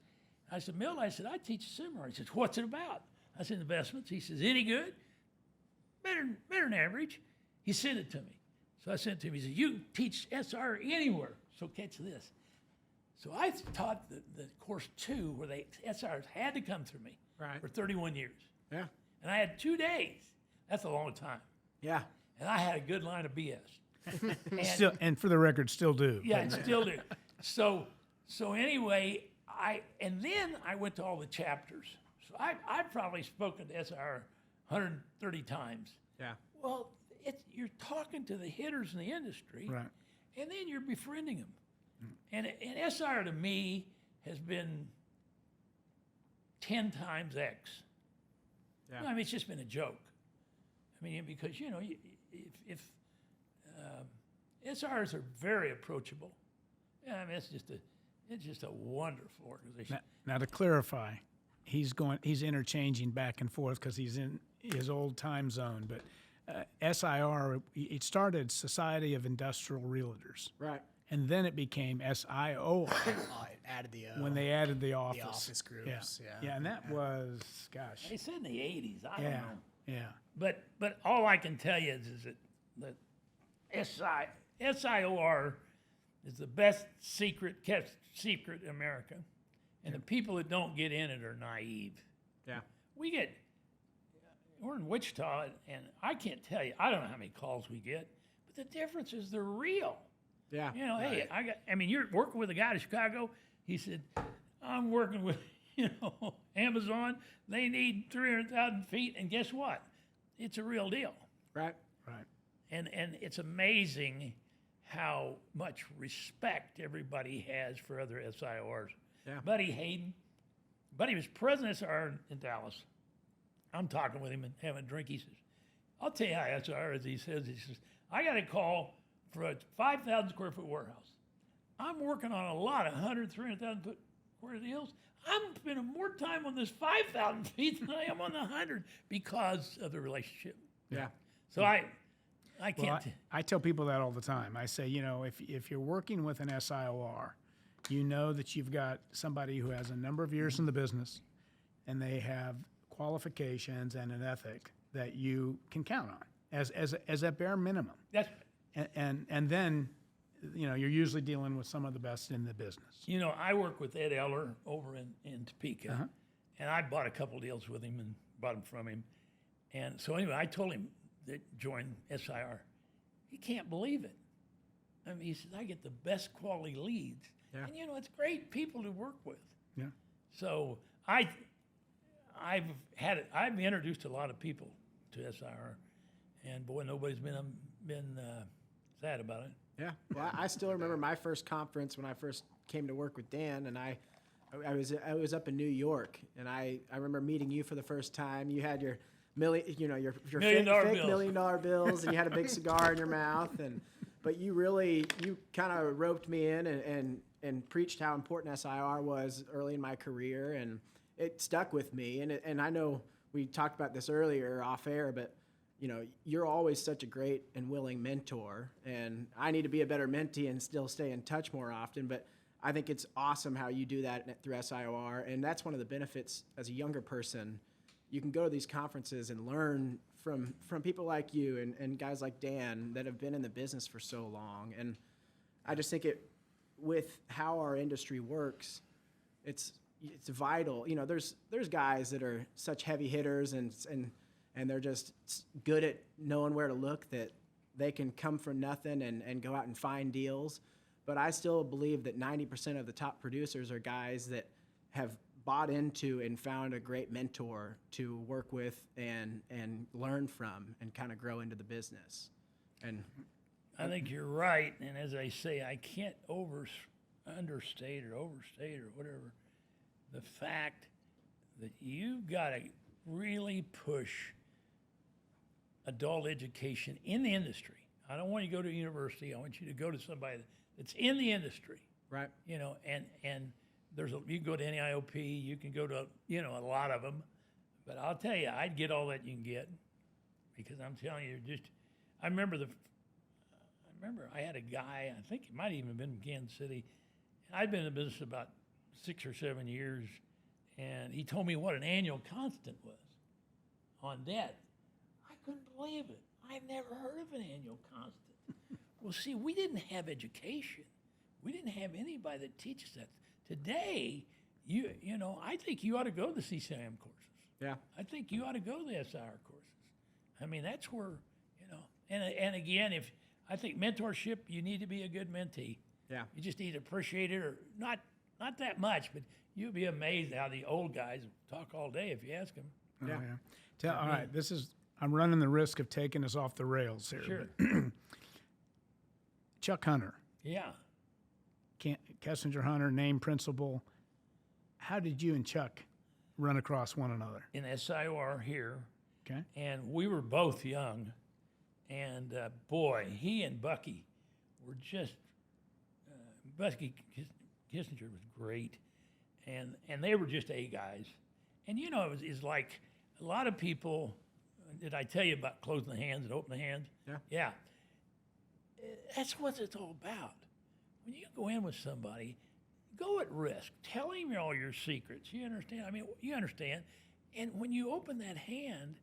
I said, Milt, I teach a seminar. He says, what's it about? I said, investments. He says, any good? Better than average. He sent it to me. So I sent it to him. He said, you can teach SR anywhere. So catch this. So I taught the course 2 where SRs had to come through me for 31 years. Yeah. And I had 2 days. That's a long time. Yeah. And I had a good line of BS. And for the record, still do. Yeah, and still do. So anyway, then I went to all the chapters. So I've probably spoken to SR 130 times. Yeah. Well, you're talking to the hitters in the industry, Right. and then you're befriending them. And SR to me has been 10 times X. Yeah. It's just been a joke. Because if SRs are very approachable. Yeah, it's just a wonderful organization. Now to clarify, he's interchanging back and forth because he's in his old time zone. But SIR, it started Society of Industrial Realtors, Right. and then it became SIOR Oh, it added the when they added the office. the office groups. Yeah, and that was, gosh, They said in the 80s. I don't know. yeah. But all I can tell you is that SIOR is the best kept secret in America, and the people that don't get in it are naive. Yeah. We're in Wichita, and I can't tell you, I don't know how many calls we get, but the difference is they're real. Yeah. Hey, you're working with a guy in Chicago. He said, I'm working with, Amazon. They need 300,000 feet, and guess what? It's a real deal. Right. Right. And it's amazing how much respect everybody has for other SIORs. Yeah. Buddy Hayden, Buddy was president of SIOR in Dallas. I'm talking with him and having a drink. He says, I'll tell you how SIOR is. He says, I got a call for a 5,000 square foot warehouse. I'm working on a lot of 100, 300,000 foot square deals. I'm spending more time on this 5,000 feet than I am on the 100 because of the relationship. Yeah. So I Well, can't. I tell people that all the time. I say, if you're working with an SIOR, you know that you've got somebody who has a number of years in the business, and they have qualifications and an ethic that you can count on as a bare minimum. That's And then, you're usually dealing with some of the best in the business. I work with Ed Eller over in Topeka, and I bought a couple deals with him and bought them from him. And so anyway, I told him to join SIR. He can't believe it. He says, I get the best quality leads. Yeah. And, it's great people to work with. Yeah. So I've introduced a lot of people to SIR, and boy, nobody's been sad about it. Yeah. Well, I still remember my first conference when I first came to work with Dan, and I was up in New York, and I remember meeting you for the first time. You had your your $1 million fake bills. $1 million bills, and you had a big cigar in your mouth, but you kind of roped me in and preached how important SIR was early in my career, and it stuck with me. And I know we talked about this earlier off air, but you're always such a great and willing mentor, and I need to be a better mentee and still stay in touch more often. But I think it's awesome how you do that through SIOR, and that's one of the benefits as a younger person. You can go to these conferences and learn from people like you and guys like Dan that have been in the business for so long. And I just think with how our industry works, it's vital. There's guys that are such heavy hitters and they're just good at knowing where to look, that they can come from nothing and go out and find deals. But I still believe that 90% of the top producers are guys that have bought into and found a great mentor to work with and learn from and kind of grow into the business. And I think you're right, and as I say, I can't understate or whatever the fact that you've got to really push adult education in the industry. I don't want you to go to a university. I want you to go to somebody that's in the industry. right. And you can go to NIOP, you can go to, a lot of them, but I'll tell you, I'd get all that you can get, because I'm telling you, I remember I had a guy, I think it might even have been from Kansas City. I'd been in the business about 6 or 7 years, and he told me what an annual constant was on debt. I couldn't believe it. I'd never heard of an annual constant. Well, see, we didn't have education. We didn't have anybody that teaches that. Today, I think you ought to go to the CCIM courses. Yeah. I think you ought to go to the SIR courses. I mean, that's where, and again, I think mentorship, you need to be a good mentee. Yeah. You just need to appreciate it, or not that much, but you'll be amazed how the old guys talk all day if you ask them. Yeah. All right, I'm running the risk of taking us off the rails here. Sure. but Chuck Hunter, Yeah. Kessinger Hunter, name principal. How did you and Chuck run across one another? In SIOR here, Okay. and we were both young, and boy, he and Bucky were just, Bucky Kissinger was great, and they were just A guys. And it's like a lot of people, did I tell you about closing the hands and opening the hands? Yeah. Yeah. That's what it's all about. When you go in with somebody, go at risk. Tell him all your secrets. You understand? I mean, you understand. And when you open that hand,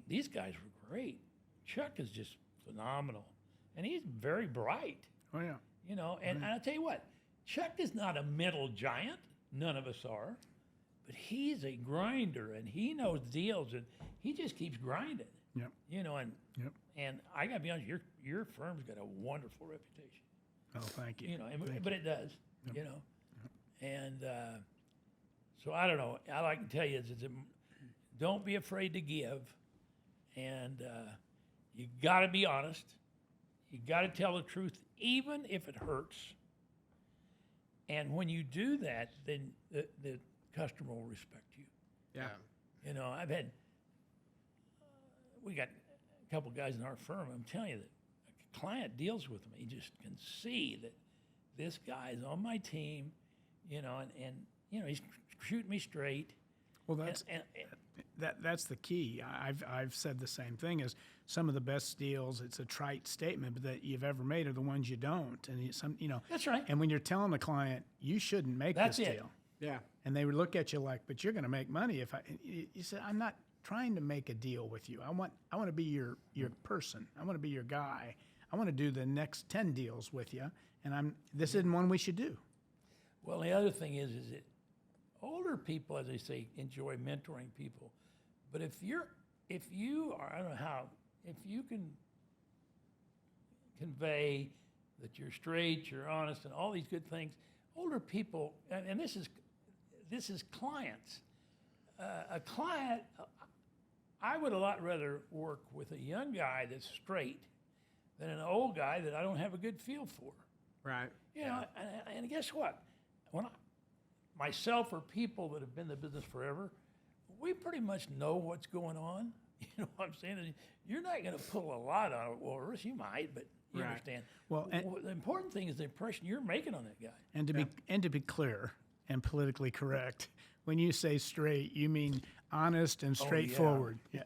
these guys were great. Chuck is just phenomenal. And he's very bright, Oh yeah. And I'll tell you what, Chuck is not a mental giant. None of us are. But he's a grinder, and he knows deals, and he just keeps grinding. Yep. Yep. And I got to be honest, your firm's got a wonderful reputation. Oh, thank you. But it does, And so I don't know. All I can tell you is don't be afraid to give, and you got to be honest. You got to tell the truth, even if it hurts. And when you do that, then the customer will respect you. Yeah. I've had, we got a couple guys in our firm, I'm telling you that a client deals with me, just can see that this guy's on my team, and he's shooting me straight. Well, that's the key. I've said the same thing. Is some of the best deals, it's a trite statement, but that you've ever made are the ones you don't. And That's right. And when you're telling the client you shouldn't make That's this it. deal, Yeah. and they would look at you like, but you're going to make money if you said, I'm not trying to make a deal with you. I want to be your person. I want to be your guy. I want to do the next 10 deals with you, and this isn't one we should do. Well, the other thing is that older people, as they say, enjoy mentoring people. But if you are, I don't know how, if you can convey that you're straight, you're honest, and all these good things, older people, and this is clients. A client, I would a lot rather work with a young guy that's straight than an old guy that I don't have a good feel for. Right. You know, and guess what? When myself or people that have been in the business forever, we pretty much know what's going on. You know what I'm saying? And you're not going to pull a lot out of orders. You might, but you Right. understand. Well, and- The important thing is the impression you're making on that guy. And to be clear and politically correct, when you say straight, you mean honest and straightforward. Yeah.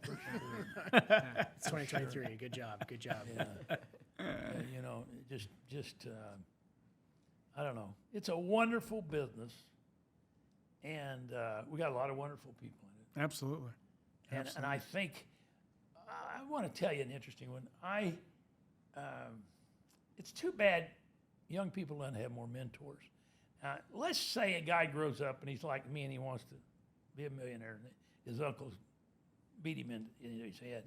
It's 2023. Good job. Good job. You know, I don't know. It's a wonderful business, and we got a lot of wonderful people in it. Absolutely. And I think I want to tell you an interesting one. It's too bad young people don't have more mentors. Let's say a guy grows up and he's like me and he wants to be a millionaire, and his uncles beat him in his head.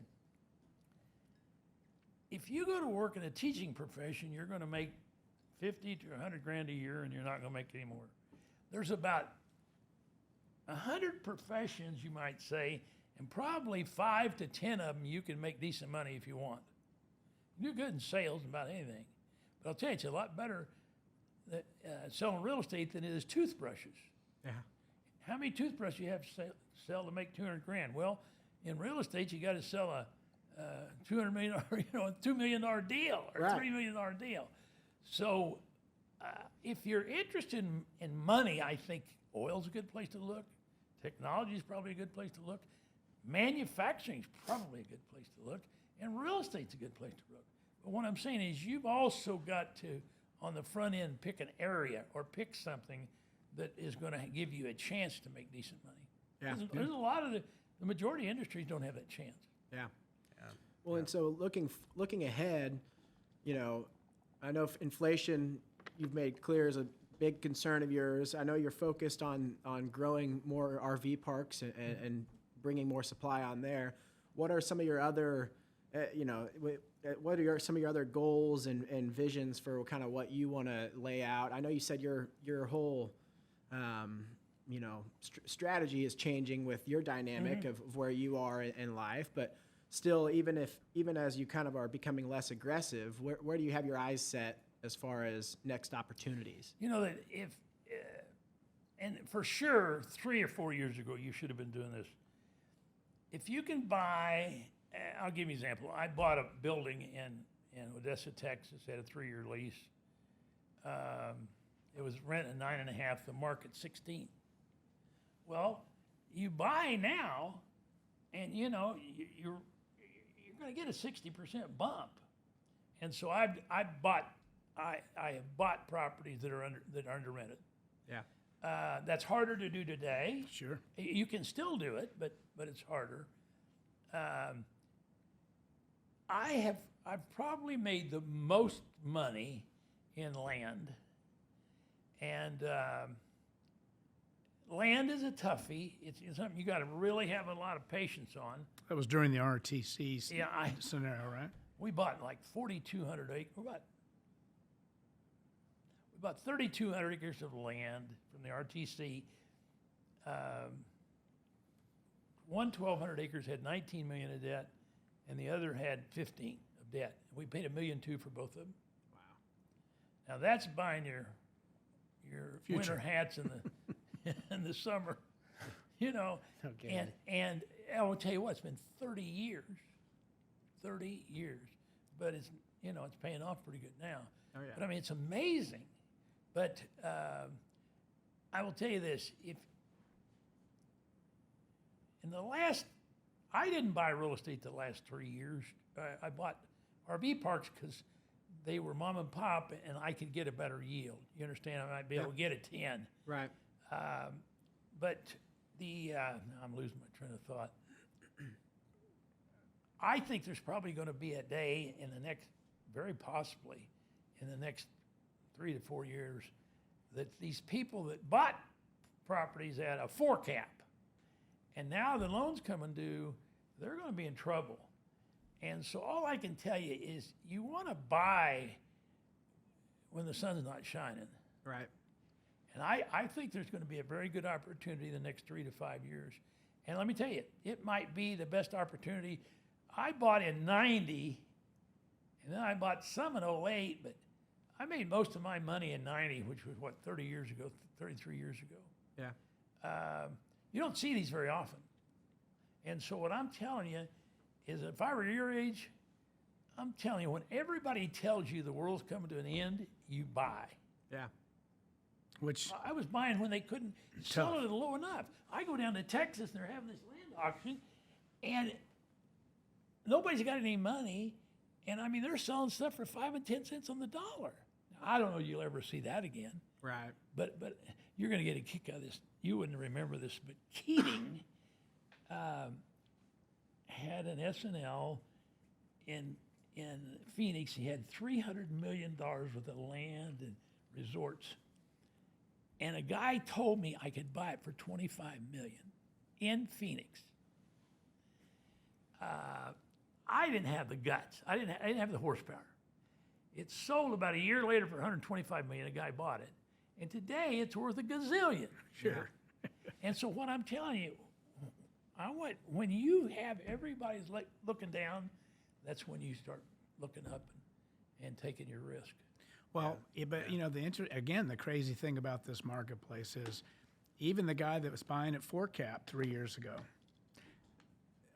If you go to work in a teaching profession, you're going to make 50 to 100 grand a year, and you're not going to make any more. There's about 100 professions, you might say, and probably 5 to 10 of them you can make decent money if you want. You do good in sales about anything. But I'll tell you, it's a lot better selling real estate than it is toothbrushes. Yeah. How many toothbrushes you have to sell to make 200 grand? Well, in real estate, you got to sell a $200 million, $2 million deal or Right. $3 million deal. So if you're interested in money, I think oil's a good place to look. Technology is probably a good place to look. Manufacturing is probably a good place to look. And real estate's a good place to look. But what I'm saying is you've also got to, on the front end, pick an area or pick something that is going to give you a chance to make decent money. Yeah. There's a lot of the majority of industries don't have that chance. Yeah. Well, and so looking ahead, you know, I know inflation you've made clear is a big concern of yours. I know you're focused on growing more RV parks and bringing more supply on there. What are some of your other, what are some of your other goals and visions for kind of what you want to lay out? I know you said your whole, strategy is changing with your dynamic of where you are in life, but still, even as you kind of are becoming less aggressive, where do you have your eyes set as far as next opportunities? You know that and for sure, 3 or 4 years ago, you should have been doing this. If you can buy, I'll give you an example. I bought a building in Odessa, Texas, had a 3-year lease. It was rent at 9.5, the market 16. Well, you buy now, and you're going to get a 60% bump. And so I have bought properties that are under rented. Yeah. That's harder to do today. Sure. You can still do it, but it's harder. I've probably made the most money in land, and land is a toughie. It's something you got to really have a lot of patience on. That was during the RTC Yeah, scenario, right? we bought like 4,200 acres. We bought 3,200 acres of land from the RTC. 1,200 acres had 19 million of debt, and the other had 15 of debt. We paid $1.2 million for both of them. Wow! Now that's buying your winter hats in the in the summer, Okay. And I will tell you what, it's been 30 years, but it's it's paying off pretty good now. Oh, yeah. But I mean, it's amazing. But I will tell you this: if in the last, I didn't buy real estate the last 3 years. I bought RV parks because they were mom and pop, and I could get a better yield. You understand? I might be able to get a 10. Right. But I'm losing my train of thought. I think there's probably going to be a day in the next, very possibly, in the next 3 to 4 years, that these people that bought properties at a 4 cap, and now the loans coming due, they're going to be in trouble. And so all I can tell you is you want to buy when the sun's not shining. Right. And I think there's going to be a very good opportunity the next 3 to 5 years. And let me tell you, it might be the best opportunity. I bought in 90, and then I bought some in 08, but I made most of my money in 90, which was, 30 years ago, 33 years ago. Yeah. You don't see these very often. And so what I'm telling you is if I were your age, I'm telling you, when everybody tells you the world's coming to an end, you buy. Yeah. Which I was buying when they couldn't sell it at low enough. I go down to Texas and they're having this land auction, and nobody's got any money. And I mean, they're selling stuff for 5 and 10 cents on the dollar. Now, I don't know you'll ever see that again. Right. But you're going to get a kick out of this. You wouldn't remember this, but Keating had an SNL in Phoenix. He had $300 million worth of land and resorts. And a guy told me I could buy it for $25 million in Phoenix. I didn't have the guts. I didn't have the horsepower. It sold about a year later for $125 million. A guy bought it, and today it's worth a gazillion. sure. And so what I'm telling you, when you have everybody's looking down, that's when you start looking up and taking your risk. Well, but the crazy thing about this marketplace is even the guy that was buying at 4 cap 3 years ago,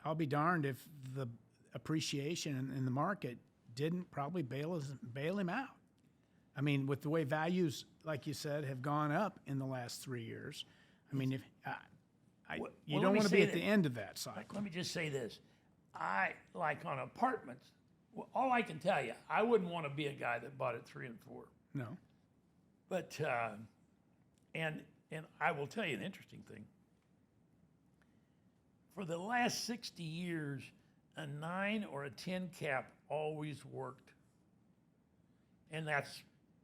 I'll be darned if the appreciation in the market didn't probably bail him out. I mean, with the way values, like you said, have gone up in the last 3 years, I mean, you don't want to be at the end of that cycle. Let me just say this. I like on apartments, all I can tell you, I wouldn't want to be a guy that bought at 3 and 4. No. But, and I will tell you an interesting thing. For the last 60 years, a 9 or a 10 cap always worked. And that's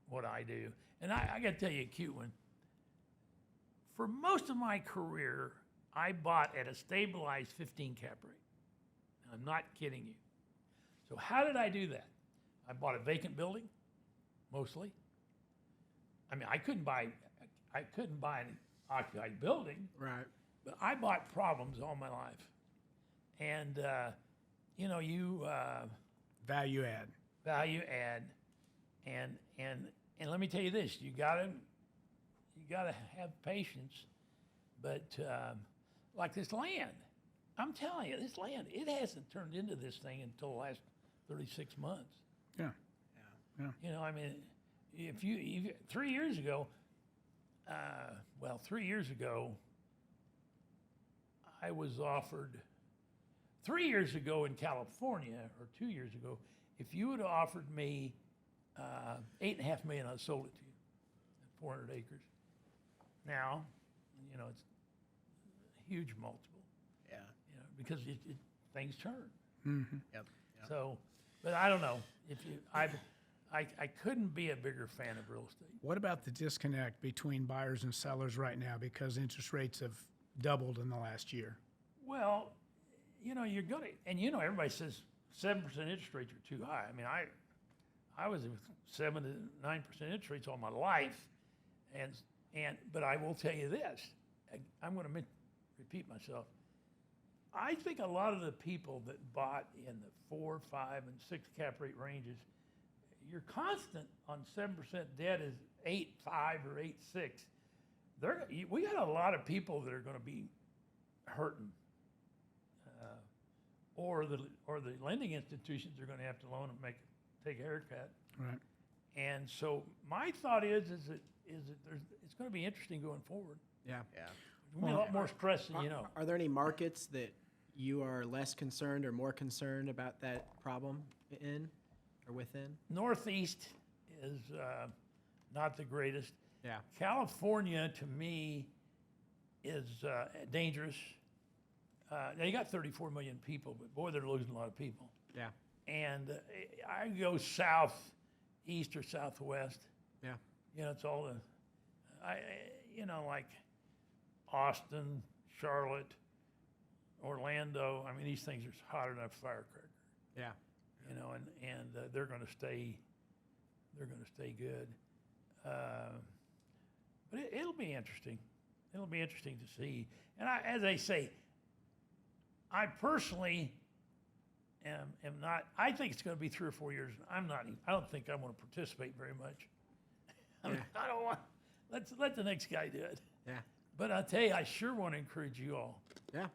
what I do. And I got to tell you a cute one. For most of my career, I bought at a stabilized 15 cap rate. I'm not kidding you. So how did I do that? I bought a vacant building, mostly. I mean, I couldn't buy an occupied building. Right. But I bought problems all my life. And, Value add. value add. And let me tell you this, you gotta have patience. But like this land, I'm telling you, this land, it hasn't turned into this thing until the last 36 months. Yeah. You know, I mean, if you 3 years ago, 3 years ago, I was offered, 3 years ago in California, or 2 years ago, if you would have offered me $8.5 million, I'd have sold it to you, 400 acres. Now, it's a huge multiple. Yeah. Because things turn. Mm-hmm. Yep. So, but I don't know if I couldn't be a bigger fan of real estate. What about the disconnect between buyers and sellers right now because interest rates have doubled in the last year? Well, you're gonna, and everybody says 7% interest rates are too high. I mean, I was with 7 to 9% interest rates all my life, but I will tell you this. I'm going to repeat myself. I think a lot of the people that bought in the 4, 5, and 6 cap rate ranges, your constant on 7% debt is 8.5 or 8.6. We got a lot of people that are going to be hurting, or the lending institutions are going to have to loan and take a haircut. Right. And so my thought is that it's going to be interesting going forward. Yeah. Yeah. There's going to be a lot more stress than you know. Are there any markets that you are less concerned or more concerned about that problem in or within? Northeast is not the greatest. Yeah. California, to me, is dangerous. They got 34 million people, but boy, they're losing a lot of people. Yeah. And I go south, east or southwest. Yeah. It's all like Austin, Charlotte, Orlando. I mean, these things are hot enough firecracker. Yeah. And they're going to stay. They're going to stay good. But it'll be interesting. It'll be interesting to see. And as I say, I personally am not. I think it's going to be 3 or 4 years. I'm not. I don't think I want to participate very much. I don't want. Let the next guy do it. Yeah. But I'll tell you, I sure want to encourage you all. Yeah.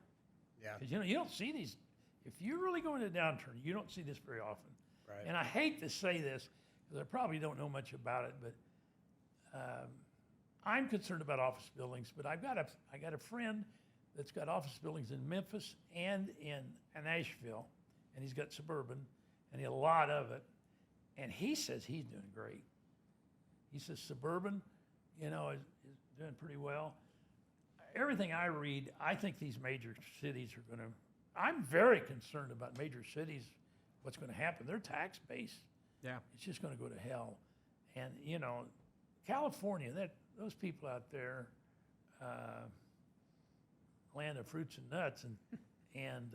Yeah. Because you don't see these. If you're really going to a downturn, you don't see this very often. Right. And I hate to say this because I probably don't know much about it, but I'm concerned about office buildings. But I got a friend that's got office buildings in Memphis and in Nashville, and he's got suburban, and a lot of it. And he says he's doing great. He says suburban, is doing pretty well. Everything I read, I think these major cities are going to. I'm very concerned about major cities. What's going to happen? Their tax base, Yeah. it's just going to go to hell. And California, those people out there, land of fruits and nuts, and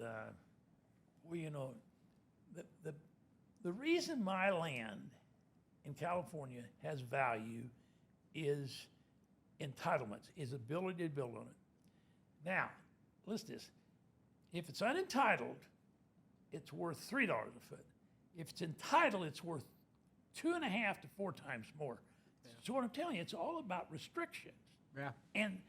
the reason my land in California has value is entitlements, is ability to build on it. Now, listen to this. If it's unentitled, it's worth $3 a foot. If it's entitled, it's worth 2.5 to 4 times more. Yeah. So what I'm telling you, it's all about restrictions. Yeah. And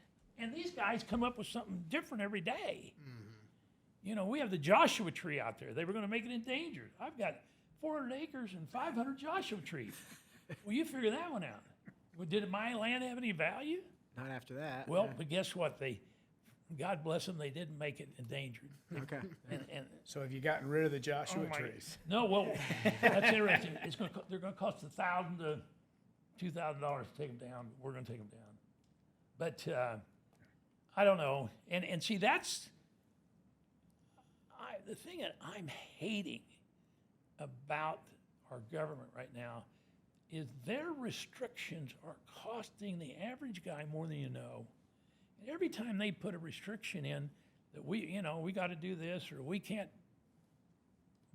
these guys come up with something different every day. Mm-hmm. We have the Joshua tree out there. They were going to make it endangered. I've got 400 acres and 500 Joshua trees. Well, you figure that one out. Well, did my land have any value? Not after that. Well, yeah. but guess what? God bless them, they didn't make it endangered. Okay. And So have you gotten rid of the Joshua my- trees? No, well, that's interesting. They're going to cost $1,000 to $2,000 to take them down. We're going to take them down. But I don't know. And see, that's the thing that I'm hating about our government right now is their restrictions are costing the average guy more than you know. And every time they put a restriction in that we got to do this or we can't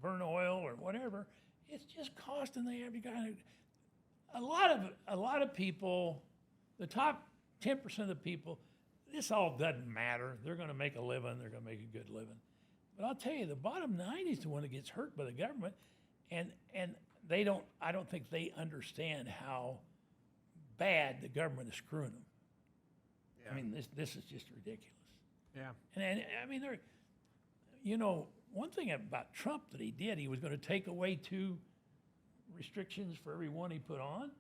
burn oil or whatever, it's just costing the average guy. A lot of people, the top 10% of the people, this all doesn't matter. They're going to make a living. They're going to make a good living. But I'll tell you, the bottom 90 is the one that gets hurt by the government, and they don't. I don't think they understand how bad the government is screwing them. Yeah. I mean, this is just ridiculous. Yeah. And I mean, one thing about Trump that he did, he was going to take away 2 restrictions for every one he put on.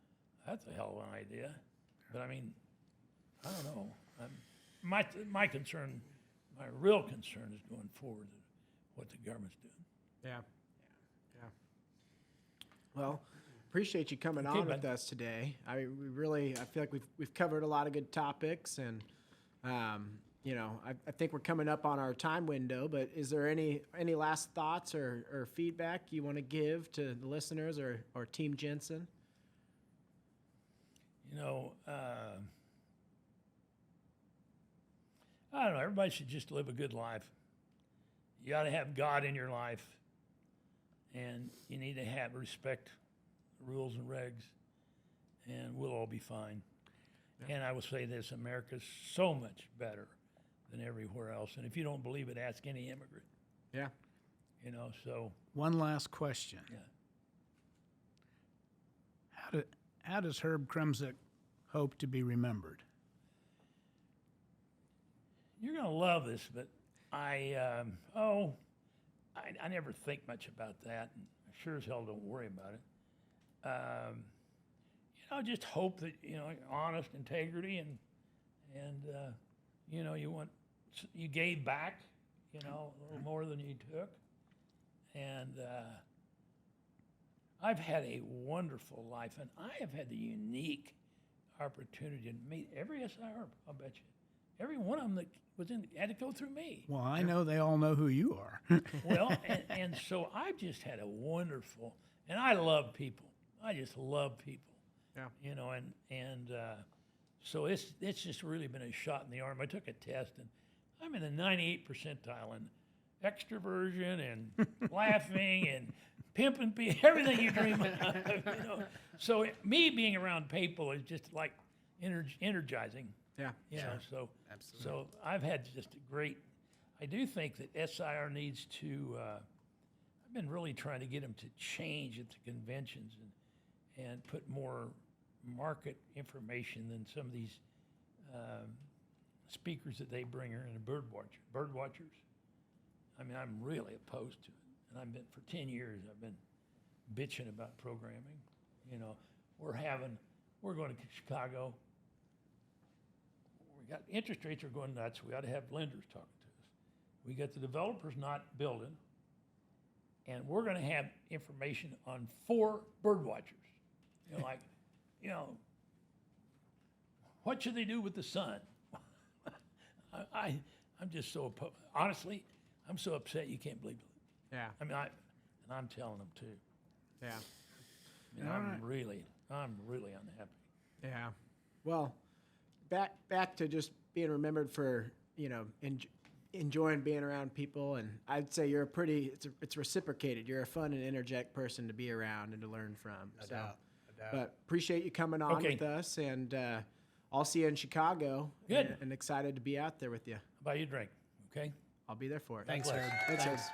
That's a hell of an idea. But I mean, I don't know. My concern, my real concern is going forward, what the government's doing. Yeah. Yeah. Well, appreciate you coming Okay, on with bud. us today. I feel like we've covered a lot of good topics, and I think we're coming up on our time window. But is there any last thoughts or feedback you want to give to the listeners or Team Jensen? I don't know. Everybody should just live a good life. You got to have God in your life, and you need to have respect the rules and regs, and we'll all be fine. Yeah. And I will say this: America's so much better than everywhere else. And if you don't believe it, ask any immigrant. Yeah. So. One last question. Yeah. How does Herb Krumsick hope to be remembered? You're going to love this, but I never think much about that, and I sure as hell don't worry about it. Just hope that, honest integrity and you gave back, a little more than you took. And I've had a wonderful life, and I have had the unique opportunity to meet every SIOR, I'll bet you. Every one of them that had to go through me. Well, I know they all know who you are. Well, and so I've just had a wonderful, and I love people. I just love people. Yeah. So it's just really been a shot in the arm. I took a test, and I'm in the 98th percentile in extroversion and laughing and pimping people, everything you dream of. So me being around people is just like energizing. Yeah. You know, so Absolutely. so I've had just a great. I do think that SIR needs to. I've been really trying to get them to change at the conventions and put more market information than some of these speakers that they bring are in the bird watchers. I mean, I'm really opposed to it, and I've been for 10 years. I've been bitching about programming. You know, we're going to Chicago. We got interest rates are going nuts. We got to have lenders talking to us. We got the developers not building, and we're going to have information on 4 bird watchers. You know, like, you know, what should they do with the sun? I'm just so opposed. Honestly, I'm so upset you can't believe it. Yeah. I mean, and I'm telling them too. Yeah. I mean, I'm really unhappy. Yeah. Well, back to just being remembered for, you know, enjoying being around people, and I'd say you're it's reciprocated. You're a fun and energetic person to be around and to learn from. No doubt. But appreciate you coming on Okay. with us, and I'll see you in Chicago. Good. And excited to be out there with you. Buy you a drink, okay? I'll be there for it. Thanks, Herb. Thanks, Thanks. Herb.